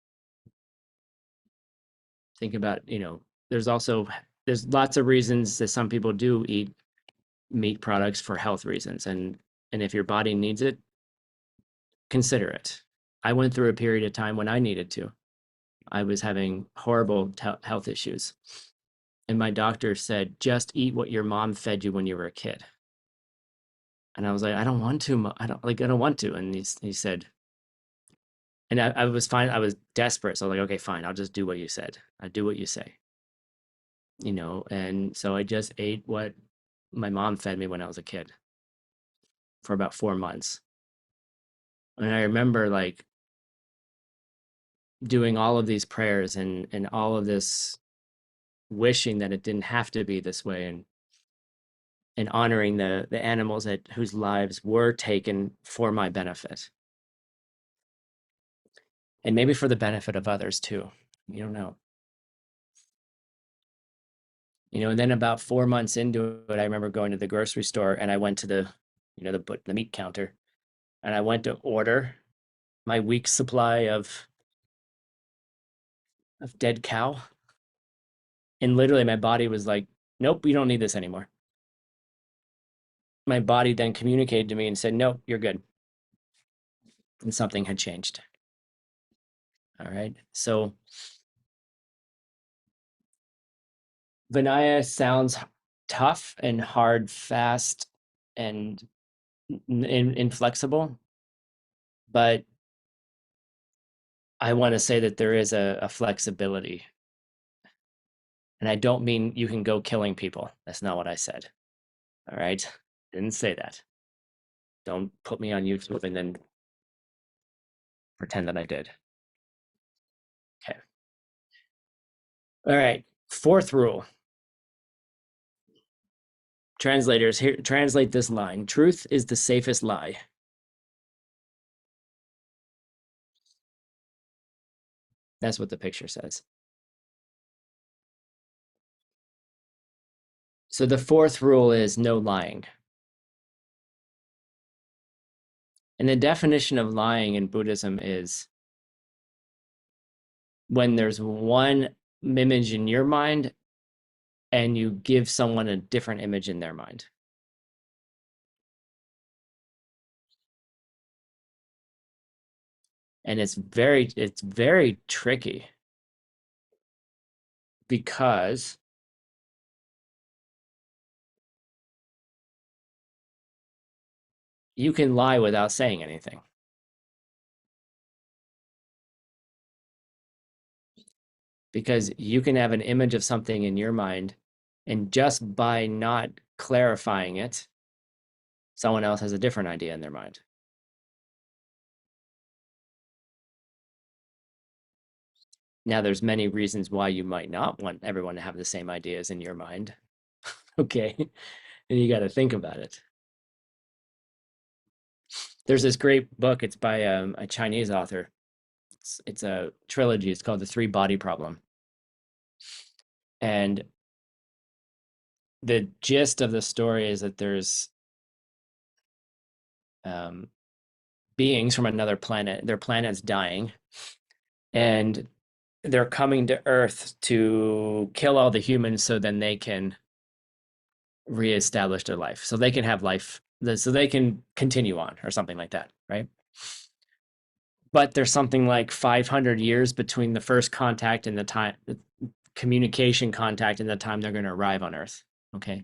Think about, there's also there's lots of reasons that some people do eat meat products for health reasons, and if your body needs it, consider it. I went through a period of time when I needed to. I was having horrible health issues, and my doctor said just eat what your mom fed you when you were a kid. And I was like, I don't want to. I don't want to. And he said, and I was fine. I was desperate, so I was like, okay, fine. I'll just do what you said. I do what you say. And so I just ate what my mom fed me when I was a kid for about 4 months. And I remember like doing all of these prayers and all of this wishing that it didn't have to be this way, and honoring the animals whose lives were taken for my benefit and maybe for the benefit of others too. You don't know. And then about 4 months into it, I remember going to the grocery store and I went to the meat counter, and I went to order my week's supply of dead cow. And literally my body was like, nope, you don't need this anymore. My body then communicated to me and said, nope, you're good. And something had changed. All right. So Vinaya sounds tough and hard, fast, and inflexible, but I want to say that there is a flexibility. And I don't mean you can go killing people. That's not what I said. All right. Didn't say that. Don't put me on YouTube and then pretend that I did. Okay. All right. Fourth rule. Translators, here, translate this line. Truth is the safest lie. That's what the picture says. So the fourth rule is no lying. And the definition of lying in Buddhism is when there's one image in your mind and you give someone a different image in their mind. And it's very tricky because you can lie without saying anything. Because you can have an image of something in your mind, and just by not clarifying it, someone else has a different idea in their mind. Now, there's many reasons why you might not want everyone to have the same ideas in your mind. Okay. And you got to think about it. There's this great book. It's by a Chinese author. It's a trilogy. It's called The Three Body Problem. And the gist of the story is that there's um, beings from another planet. Their planet's dying, and they're coming to Earth to kill all the humans so then they can reestablish their life. So they can have life, so they can continue on or something like that, right? But there's something like 500 years between the first contact and the time, communication contact, and the time they're going to arrive on Earth. Okay.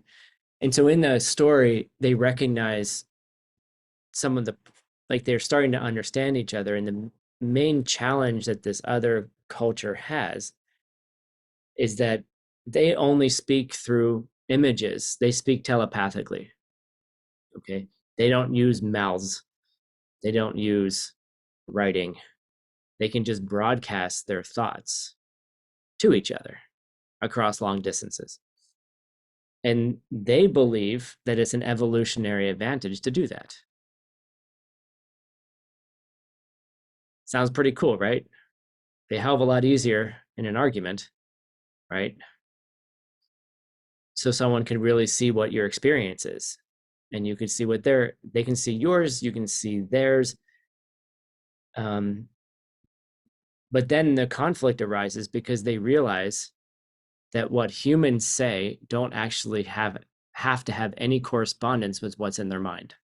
And so in the story, they recognize some of the, like they're starting to understand each other. And the main challenge that this other culture has is that they only speak through images. They speak telepathically. Okay. They don't use mouths. They don't use writing. They can just broadcast their thoughts to each other across long distances. And they believe that it's an evolutionary advantage to do that. Sounds pretty cool, right? A hell of a lot easier in an argument, right? So someone can really see what your experience is. And you can see what they can see yours, you can see theirs. But then the conflict arises because they realize that what humans say don't actually have to have any correspondence with what's in their mind.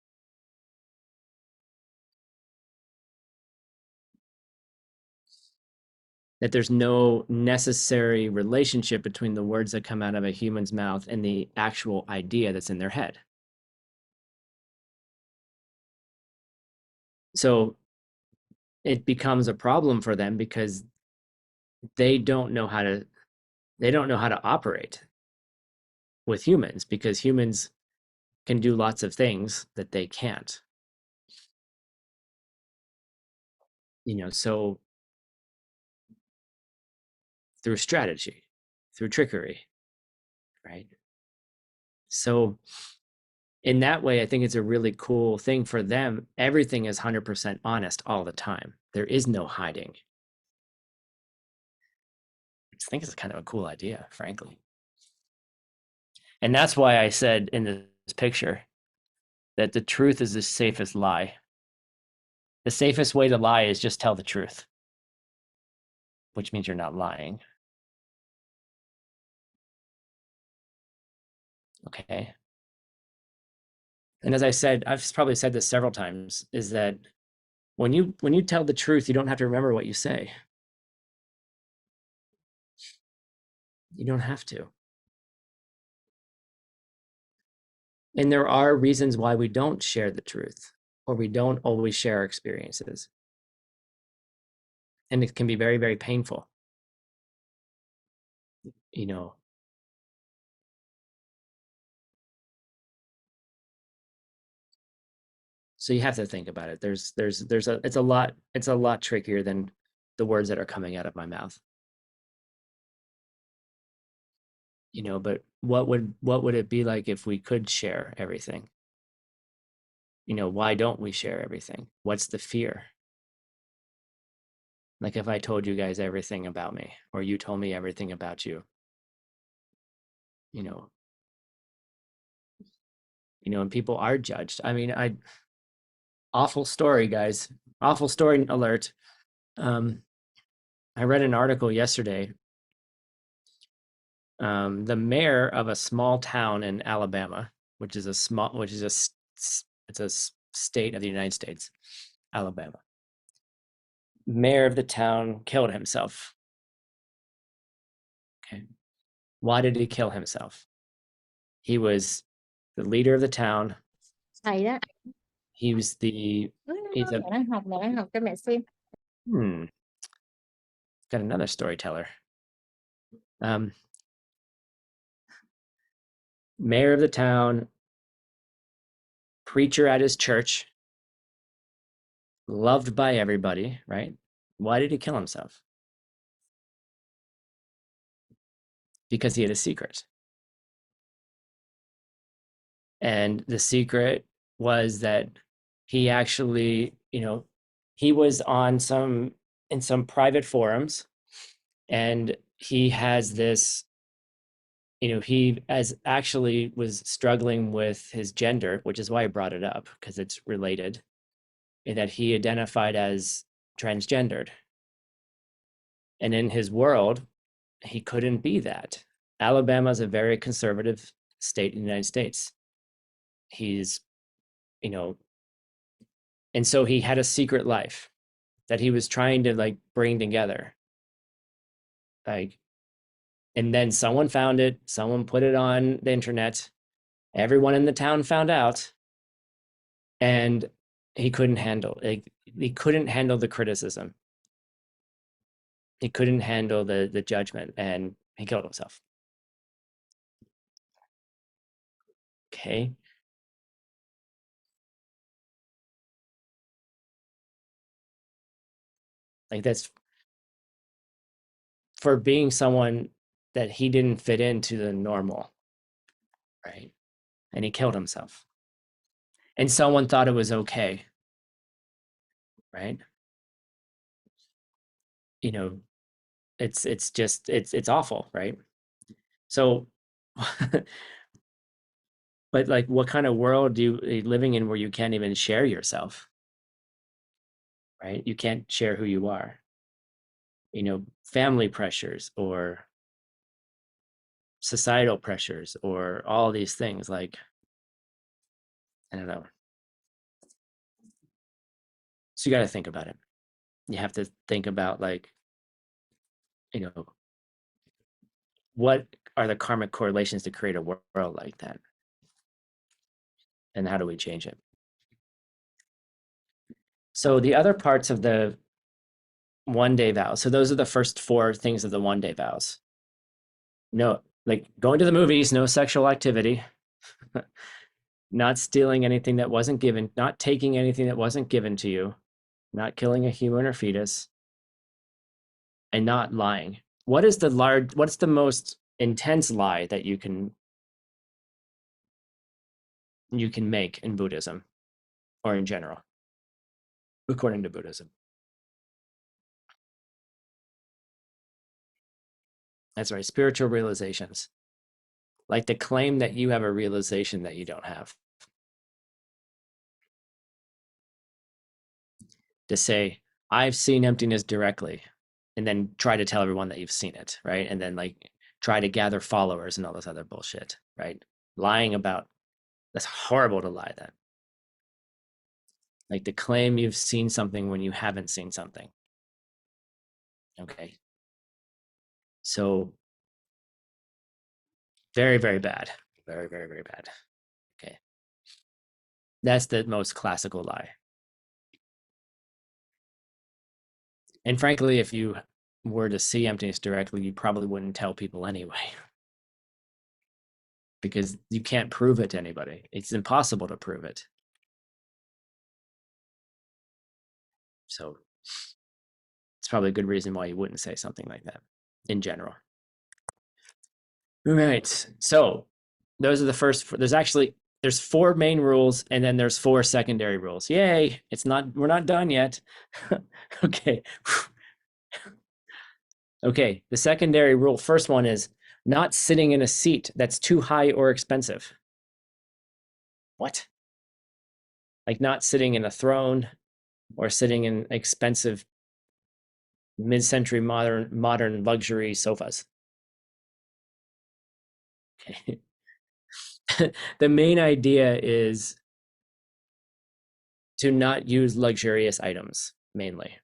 That there's no necessary relationship between the words that come out of a human's mouth and the actual idea that's in their head. So it becomes a problem for them because they don't know how to operate with humans, because humans can do lots of things that they can't. So through strategy, through trickery, right? So in that way, I think it's a really cool thing for them. Everything is 100% honest all the time. There is no hiding. I think it's kind of a cool idea, frankly. And that's why I said in this picture that the truth is the safest lie. The safest way to lie is just tell the truth, which means you're not lying. Okay. And as I said, I've probably said this several times, is that when you tell the truth, you don't have to remember what you say. You don't have to. And there are reasons why we don't share the truth, or we don't always share our experiences. And it can be very, very painful. So you have to think about it. It's a lot trickier than the words that are coming out of my mouth. But what would it be like if we could share everything? Why don't we share everything? What's the fear? Like if I told you guys everything about me, or you told me everything about you, you know, and people are judged. I mean, awful story, guys. Awful story alert. I read an article yesterday. The mayor of a small town in Alabama, it's a state of the United States, Alabama. Mayor of the town killed himself. Okay. Why did he kill himself? He was the leader of the town. Thầy đó. He was the he's a Mẹ đang học cho mẹ xem. Got another storyteller. Mayor of the town, preacher at his church, loved by everybody, right? Why did he kill himself? Because he had a secret. And the secret was that he actually, he was in some private forums, and he has this, he as actually was struggling with his gender, which is why I brought it up, because it's related, in that he identified as transgendered. And in his world, he couldn't be that. Alabama is a very conservative state in the United States. He's, and so he had a secret life that he was trying to like bring together. Like, and then someone found it, someone put it on the internet, everyone in the town found out, and he couldn't handle the criticism. He couldn't handle the judgment, and He killed himself. Okay. Like that's for being someone that he didn't fit into the normal, right? And he killed himself. And someone thought it was okay, right? You know, it's just it's awful, right? So but like what kind of world do you are you living in where you can't even share yourself, right? You can't share who you are. Family pressures or societal pressures or all these things like I don't know. So you got to think about it. You have to think about like, you know, what are the karmic correlations to create a world like that? And how do we change it? So the other parts of the 1 day vows. So those are the first four things of the 1 day vows. No, like going to the movies, no sexual activity, not stealing anything that wasn't given, not taking anything that wasn't given to you, not killing a human or fetus, and not lying. What's the most intense lie that you can make in Buddhism or in general, according to Buddhism? That's right, spiritual realizations. Like the claim that you have a realization that you don't have. To say, I've seen emptiness directly, and then try to tell everyone that you've seen it, right? And then like try to gather followers and all this other bullshit, right? Lying about that's horrible to lie that. Like to claim you've seen something when you haven't seen something. Okay. So very, very bad. Very, very, very bad. Okay. That's the most classical lie. And frankly, if you were to see emptiness directly, you probably wouldn't tell people anyway, because you can't prove it to anybody. It's impossible to prove it. So it's probably a good reason why you wouldn't say something like that in general. All right. So those are the first. There's four main rules, and then there's four secondary rules. Yay! We're not done yet. Okay. Okay. The secondary rule, first one is not sitting in a seat that's too high or expensive. What? Like not sitting in a throne or sitting in expensive mid-century modern luxury sofas. Okay. The main idea is to not use luxurious items mainly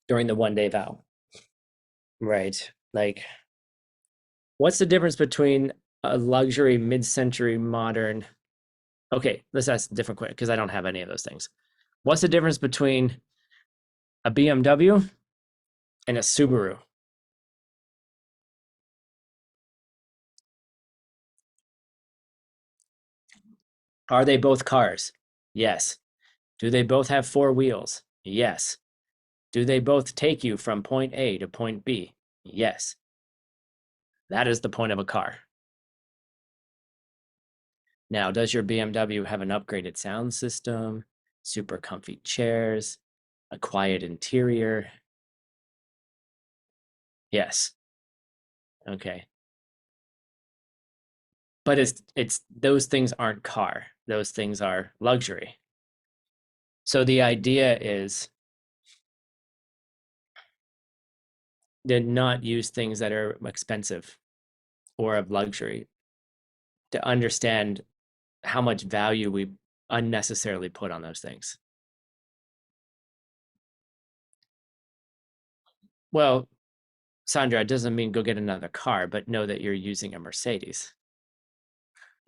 during the 1 day vow. Right. Like, what's the difference between a luxury mid-century modern? Okay, let's ask a different question because I don't have any of those things. What's the difference between a BMW and a Subaru? Are they both cars? Yes. Do they both have four wheels? Yes. Do they both take you from point A to point B? Yes. That is the point of a car. Now, does your BMW have an upgraded sound system, super comfy chairs, a quiet interior? Yes. Okay. But it's those things aren't car. Those things are luxury. So the idea is to not use things that are expensive or of luxury, to understand how much value we unnecessarily put on those things. Well, Sandra, it doesn't mean go get another car, but know that you're using a Mercedes.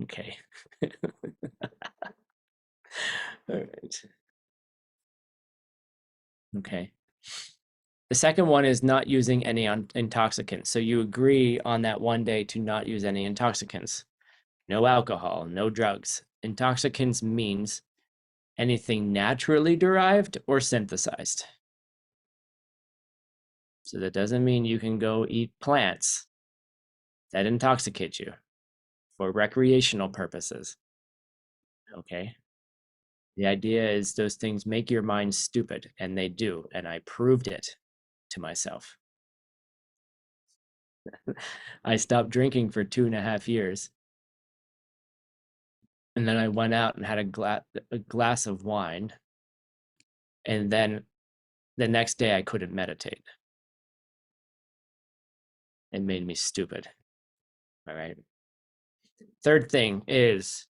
Okay. All right. Okay. The second one is not using any intoxicants. So you agree on that one day to not use any intoxicants. No alcohol, no drugs. Intoxicants means anything naturally derived or synthesized. So that doesn't mean you can go eat plants that intoxicate you for recreational purposes. Okay. The idea is those things make your mind stupid, and they do. And I proved it to myself. I stopped drinking for 2.5 years. And then I went out and had a glass of wine. And then the next day I couldn't meditate. It made me stupid. All right. Third thing is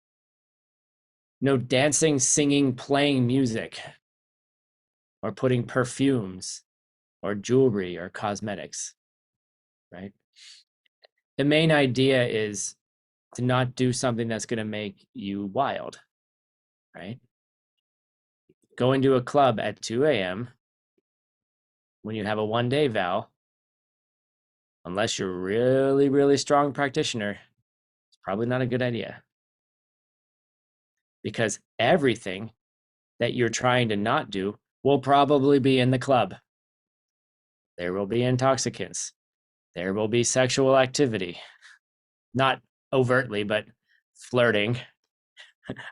no dancing, singing, playing music, or putting perfumes or jewelry or cosmetics, right? The main idea is to not do something that's going to make you wild, right? Going to a club at 2 a.m. when you have a 1 day vow, unless you're really, really strong practitioner, it's probably not a good idea. Because everything that you're trying to not do will probably be in the club. There will be intoxicants. There will be sexual activity. Not overtly, but flirting.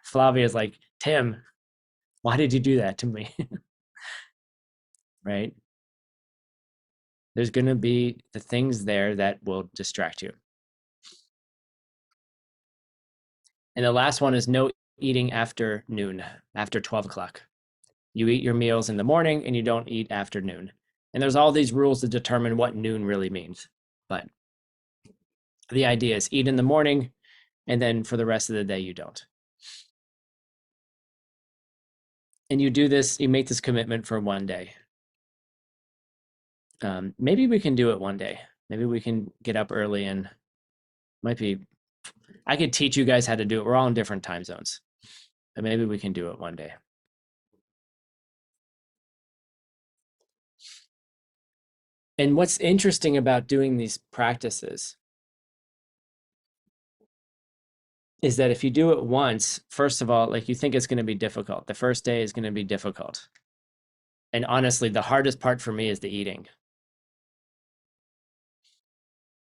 Flavia's like, Tim, why did you do that to me? Right? There's going to be the things there that will distract you. And the last one is no eating after noon, after 12 o'clock. You eat your meals in the morning and you don't eat after noon. And there's all these rules to determine what noon really means. But the idea is eat in the morning, and then for the rest of the day, you don't. And you do this, you make this commitment for 1 day. Maybe we can do it 1 day. Maybe we can get up early and might be, I could teach you guys how to do it. We're all in different time zones, but maybe we can do it 1 day. And what's interesting about doing these practices is that if you do it once, first of all, like you think it's going to be difficult. The first day is going to be difficult. And honestly, the hardest part for me is the eating.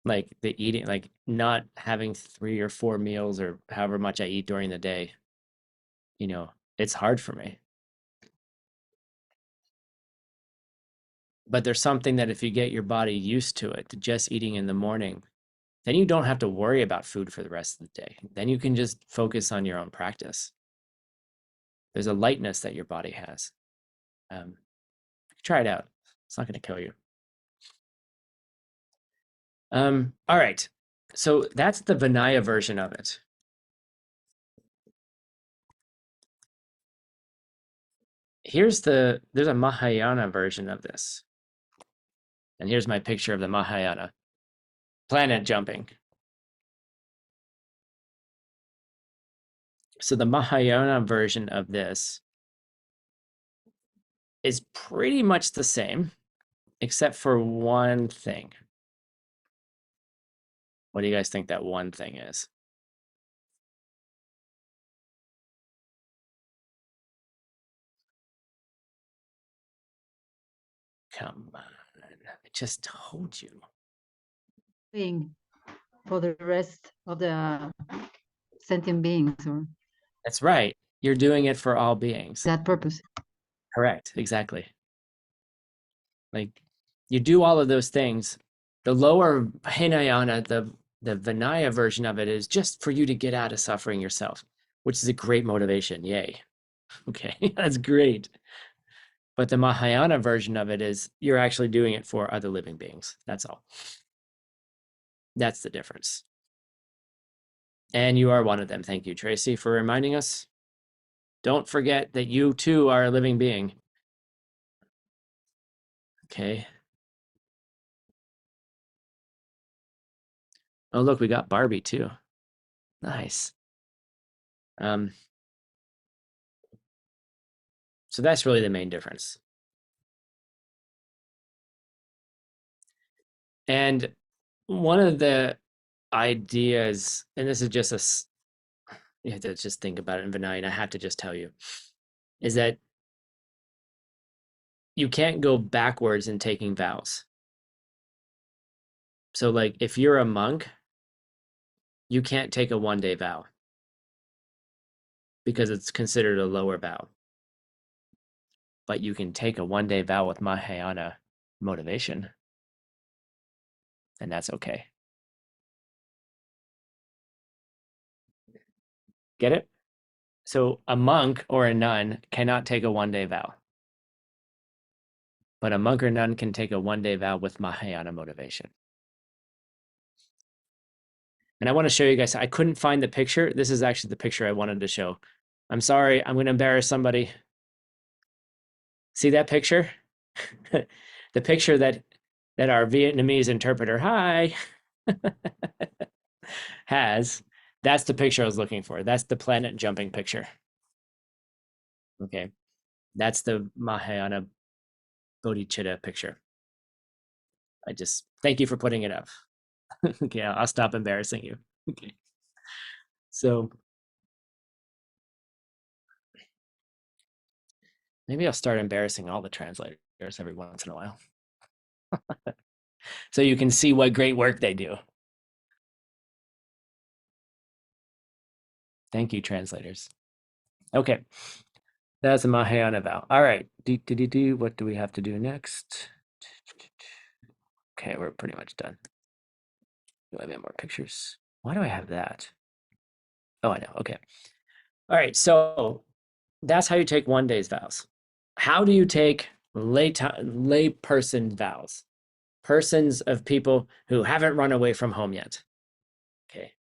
Like the eating, like not having 3 or 4 meals or however much I eat during the day, it's hard for me. But there's something that if you get your body used to it, to just eating in the morning, then you don't have to worry about food for the rest of the day. Then you can just focus on your own practice. There's a lightness that your body has. Try it out. It's not going to kill you. All right. So that's the Vinaya version of it. There's a Mahayana version of this. And here's my picture of the Mahayana. Planet jumping. So the Mahayana version of this is pretty much the same, except for one thing. What do you guys think that one thing is? Come on. I just told you. Being for the rest of the sentient beings or That's right. You're doing it for all beings. that purpose. Correct. Exactly. Like you do all of those things. The lower Hinayana, the Vinaya version of it is just for you to get out of suffering yourself, which is a great motivation. Yay. Okay, that's great. But the Mahayana version of it is you're actually doing it for other living beings. That's all. That's the difference. And you are one of them. Thank you, Tracy, for reminding us. Don't forget that you too are a living being. Okay. Oh, look, we got Barbie too. Nice. So that's really the main difference. And one of the ideas, and this is just you have to just think about it in Vinay, and I have to just tell you, is that you can't go backwards in taking vows. So, like, if you're a monk, you can't take a 1 day vow because it's considered a lower vow. But you can take a 1 day vow with Mahayana motivation, and that's okay. Get it? So, a monk or a nun cannot take a 1 day vow, but a monk or nun can take a 1 day vow with Mahayana motivation. And I want to show you guys, I couldn't find the picture. This is actually the picture I wanted to show. I'm sorry, I'm going to embarrass somebody. See that picture? The picture that our Vietnamese interpreter, hi, has. That's the picture I was looking for. That's the planet jumping picture. Okay. That's the Mahayana Bodhicitta picture. I just thank you for putting it up. Okay, I'll stop embarrassing you. Okay. So maybe I'll start embarrassing all the translators every once in a while. So you can see what great work they do. Thank you, translators. Okay. That's a Mahayana vow. All right. What do we have to do next? Okay, we're pretty much done. Do I have more pictures? Why do I have that? Oh, I know. Okay. All right. So that's how you take 1 day's vows. How do you take lay person vows? Persons of people who haven't run away from home yet. Okay.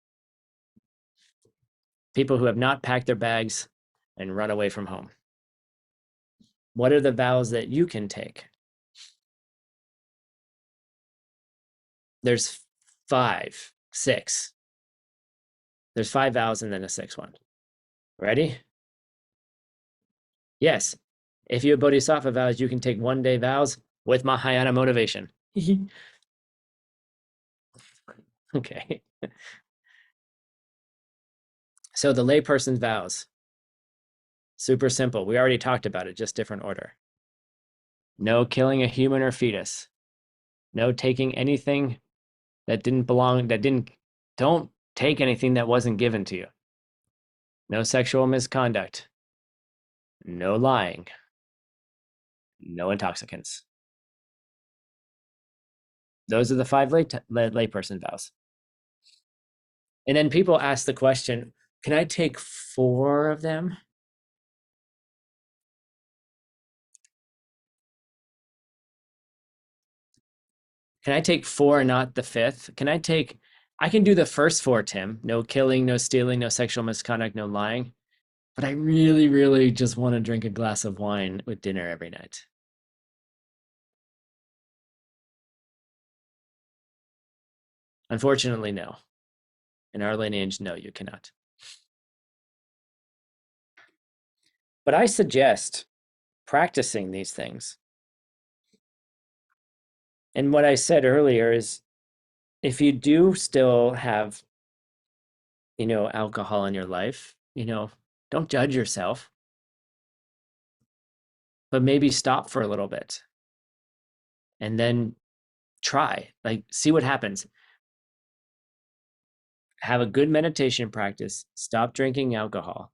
People who have not packed their bags and run away from home. What are the vows that you can take? There's 5, 6. There's 5 vows and then a 6th one. Ready? Yes. If you have Bodhisattva vows, you can take 1 day vows with Mahayana motivation. Okay. So the layperson's vows, super simple. We already talked about it, just different order. No killing a human or fetus. No taking anything that didn't belong, don't take anything that wasn't given to you. No sexual misconduct. No lying. No intoxicants. Those are the 5 layperson vows. And then people ask the question, can I take 4 of them? Can I take 4 and not the 5th? I can do the first 4, Tim. No killing, no stealing, no sexual misconduct, no lying. But I really, really just want to drink a glass of wine with dinner every night. Unfortunately, no. In our lineage, no, you cannot. But I suggest practicing these things. And what I said earlier is if you do still have, alcohol in your life, don't judge yourself, but maybe stop for a little bit and then try, like, see what happens. Have a good meditation practice, stop drinking alcohol,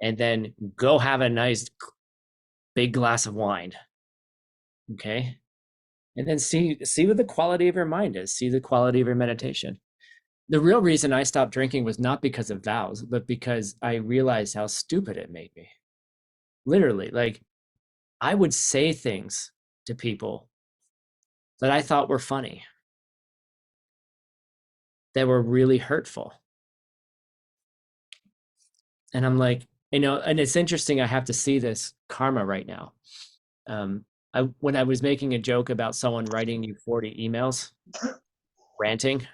and then go have a nice big glass of wine. Okay. And then see what the quality of your mind is, see the quality of your meditation. The real reason I stopped drinking was not because of vows, but because I realized how stupid it made me. Literally, like, I would say things to people that I thought were funny, that were really hurtful. And I'm like, and it's interesting, I have to see this karma right now. When I was making a joke about someone writing you 40 emails, ranting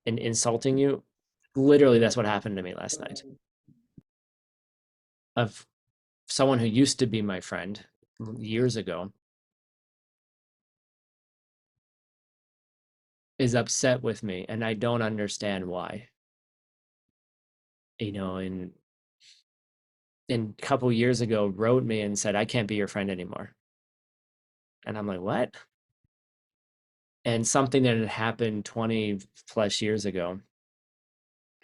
and insulting you, literally that's what happened to me last night. Of someone who used to be my friend years ago. is upset with me and I don't understand why. And a couple years ago wrote me and said, I can't be your friend anymore. And I'm like, what? And something that had happened 20 plus years ago,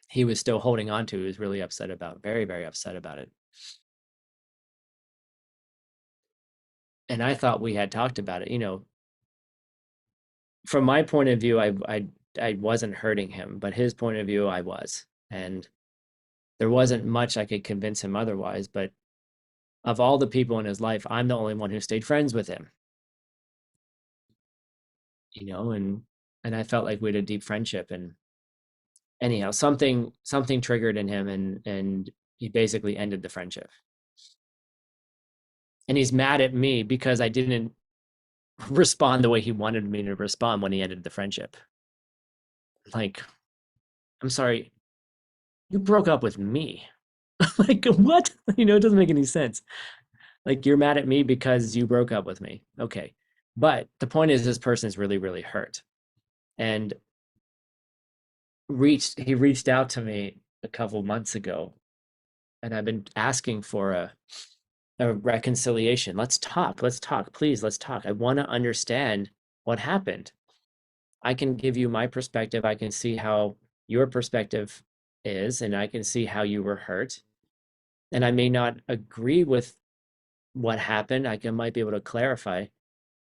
he was still holding on to. He was really upset about, very, very upset about it. And I thought we had talked about it. From my point of view, I wasn't hurting him, but his point of view, I was. And there wasn't much I could convince him otherwise. But of all the people in his life, I'm the only one who stayed friends with him, and I felt like we had a deep friendship. And anyhow, something triggered in him, and he basically ended the friendship. And he's mad at me because I didn't respond the way he wanted me to respond when he ended the friendship. Like, I'm sorry, you broke up with me. Like, what? It doesn't make any sense. Like, you're mad at me because you broke up with me. Okay. But the point is, this person is really, really hurt. And he reached out to me a couple months ago, and I've been asking for a reconciliation. Let's talk. Let's talk. Please, let's talk. I want to understand what happened. I can give you my perspective. I can see how your perspective is, and I can see how you were hurt. And I may not agree with what happened. Might be able to clarify,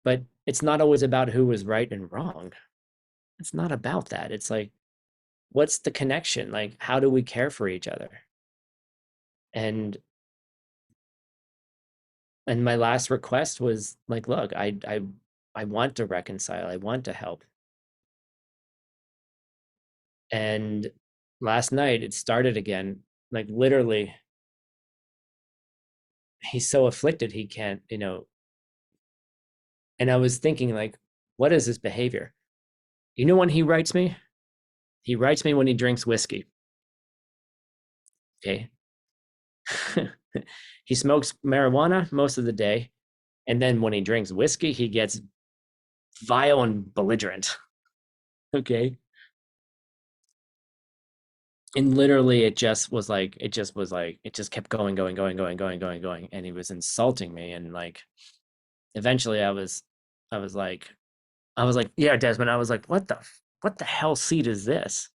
but it's not always about who was right and wrong. It's not about that. It's like, what's the connection? Like, how do we care for each other? And my last request was like, look, I want to reconcile. I want to help. And last night it started again. Like, literally, he's so afflicted he can't, and I was thinking, like, what is this behavior? When he writes me when he drinks whiskey. Okay. He smokes marijuana most of the day, and then when he drinks whiskey he gets vile and belligerent. Okay. And literally it just kept going, and he was insulting me. And like, eventually I was like, yeah, Desmond. I was like, what the hell seed is this?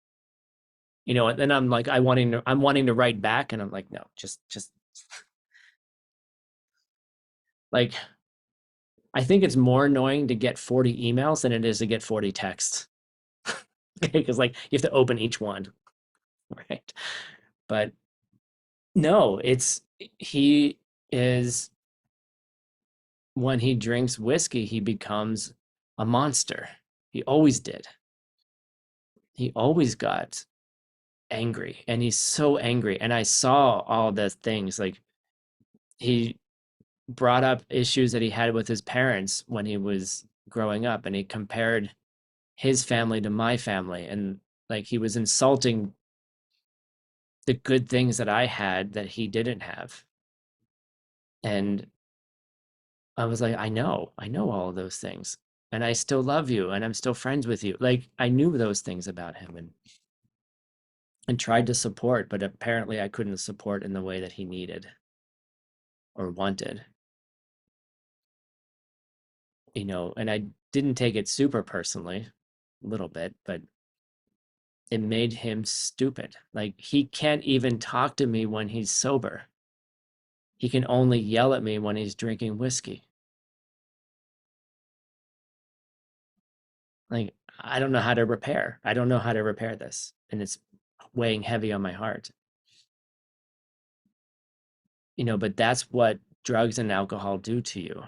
And then I'm wanting to write back, and I'm like, no, just like, I think it's more annoying to get 40 emails than it is to get 40 texts. Okay, because like you have to open each one, right? But no, he is when he drinks whiskey, he becomes a monster. He always did. He always got angry, and he's so angry. And I saw all the things, like, he brought up issues that he had with his parents when he was growing up, and he compared his family to my family, and like, he was insulting the good things that I had that he didn't have. And I was like, I know all of those things, and I still love you, and I'm still friends with you. Like, I knew those things about him, and tried to support, but apparently I couldn't support in the way that he needed or wanted. And I didn't take it super personally, a little bit, but it made him stupid. Like, he can't even talk to me when he's sober. He can only yell at me when he's drinking whiskey. Like, I don't know how to repair. I don't know how to repair this. And it's weighing heavy on my heart. But that's what drugs and alcohol do to you.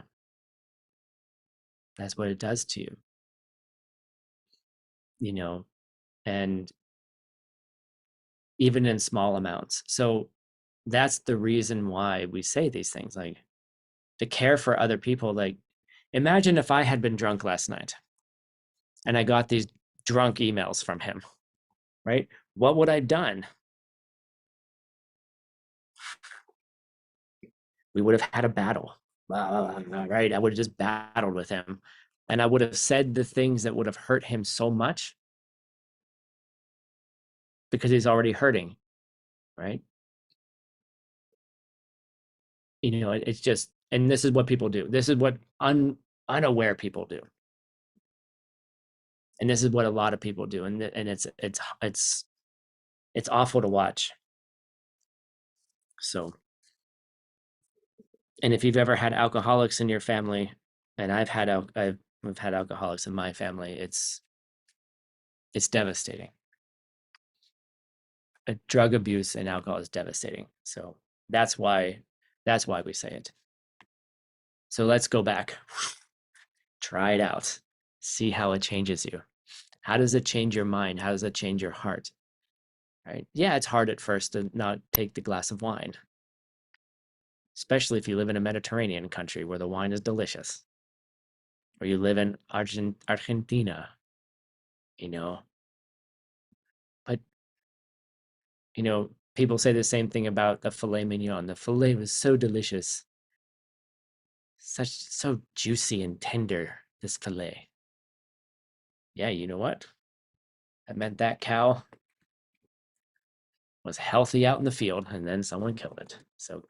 That's what it does to you, you know, and even in small amounts. So that's the reason why we say these things, like, to care for other people. Like, imagine if I had been drunk last night and I got these drunk emails from him, right? What would I have done? We would have had a battle, right? I would have just battled with him. And I would have said the things that would have hurt him so much because he's already hurting, right? It's just, and this is what people do. This is what unaware people do. And this is what a lot of people do. And it's awful to watch. So, and if you've ever had alcoholics in your family, and I've had alcoholics in my family, it's devastating. Drug abuse and alcohol is devastating. So that's why we say it. So let's go back. Try it out. See how it changes you. How does it change your mind? How does it change your heart? Right? Yeah, it's hard at first to not take the glass of wine, especially if you live in a Mediterranean country where the wine is delicious, or you live in Argentina, But, people say the same thing about the filet mignon. The filet was so delicious, so juicy and tender, this filet. Yeah, you know what? That meant that cow was healthy out in the field and then someone killed it. So,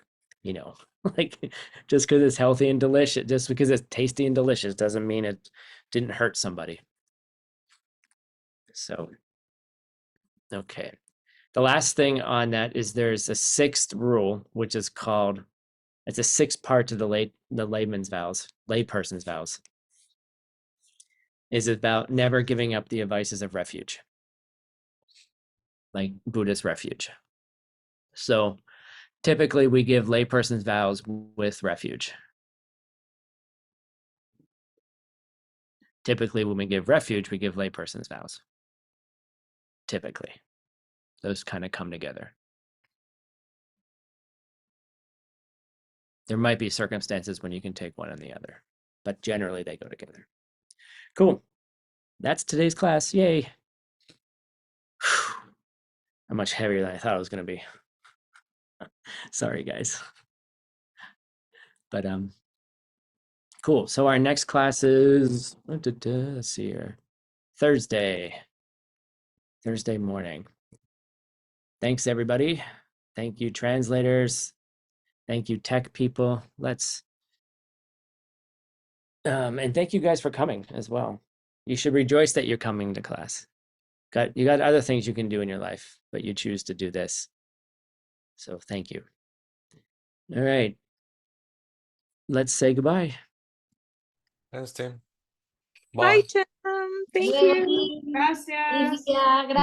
like just because it's healthy and delicious, just because it's tasty and delicious doesn't mean it didn't hurt somebody. So, okay. The last thing on that is there's a sixth rule, which is called, it's a sixth part to the layperson's vows, is about never giving up the vices of refuge, like Buddhist refuge. So typically we give layperson's vows with refuge. Typically when we give refuge, we give layperson's vows. Typically. Those kind of come together. There might be circumstances when you can take one and the other, but generally they go together. Cool. That's today's class. Yay. How much heavier than I thought it was going to be. Sorry, guys. But cool. So our next class is, let's see here, Thursday morning. Thanks, everybody. Thank you, translators. Thank you, tech people. And thank you guys for coming as well. You should rejoice that you're coming to class. You got other things you can do in your life, but you choose to do this. So thank you. All right. Let's say goodbye. Thanks, Tim. Bye, Bye. Tim. Thank you. Gracias.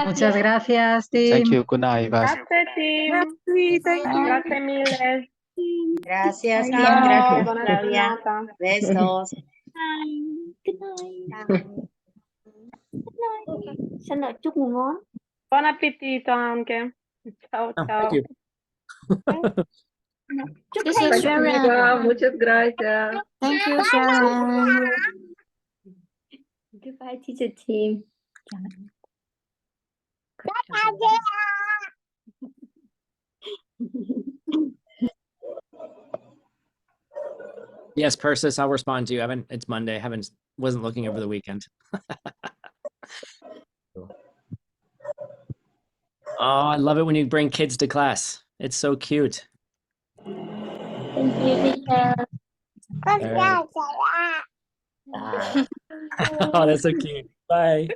Muchas gracias, Thank Tim. you. Good night, guys. Grazie, Tim. Thank you. Grazie mille. Gracias, Tim. Ciao, Gracias, buona Flavia. giornata. Besos. Good night. Good night. Xin lỗi, chúc ngủ ngon. Buon appetito anche. Ciao, Oh, ciao. thank you. Chúc This thêm is Sharon. muchas gracias. Thank you, Sharon. Goodbye, teacher Tim. Yes, Persis, I'll respond to you. It's Monday. Wasn't looking over the weekend. Oh, I love it when you bring kids to class. It's so cute. Thank you, teacher. All right. Oh, that's so cute. Bye.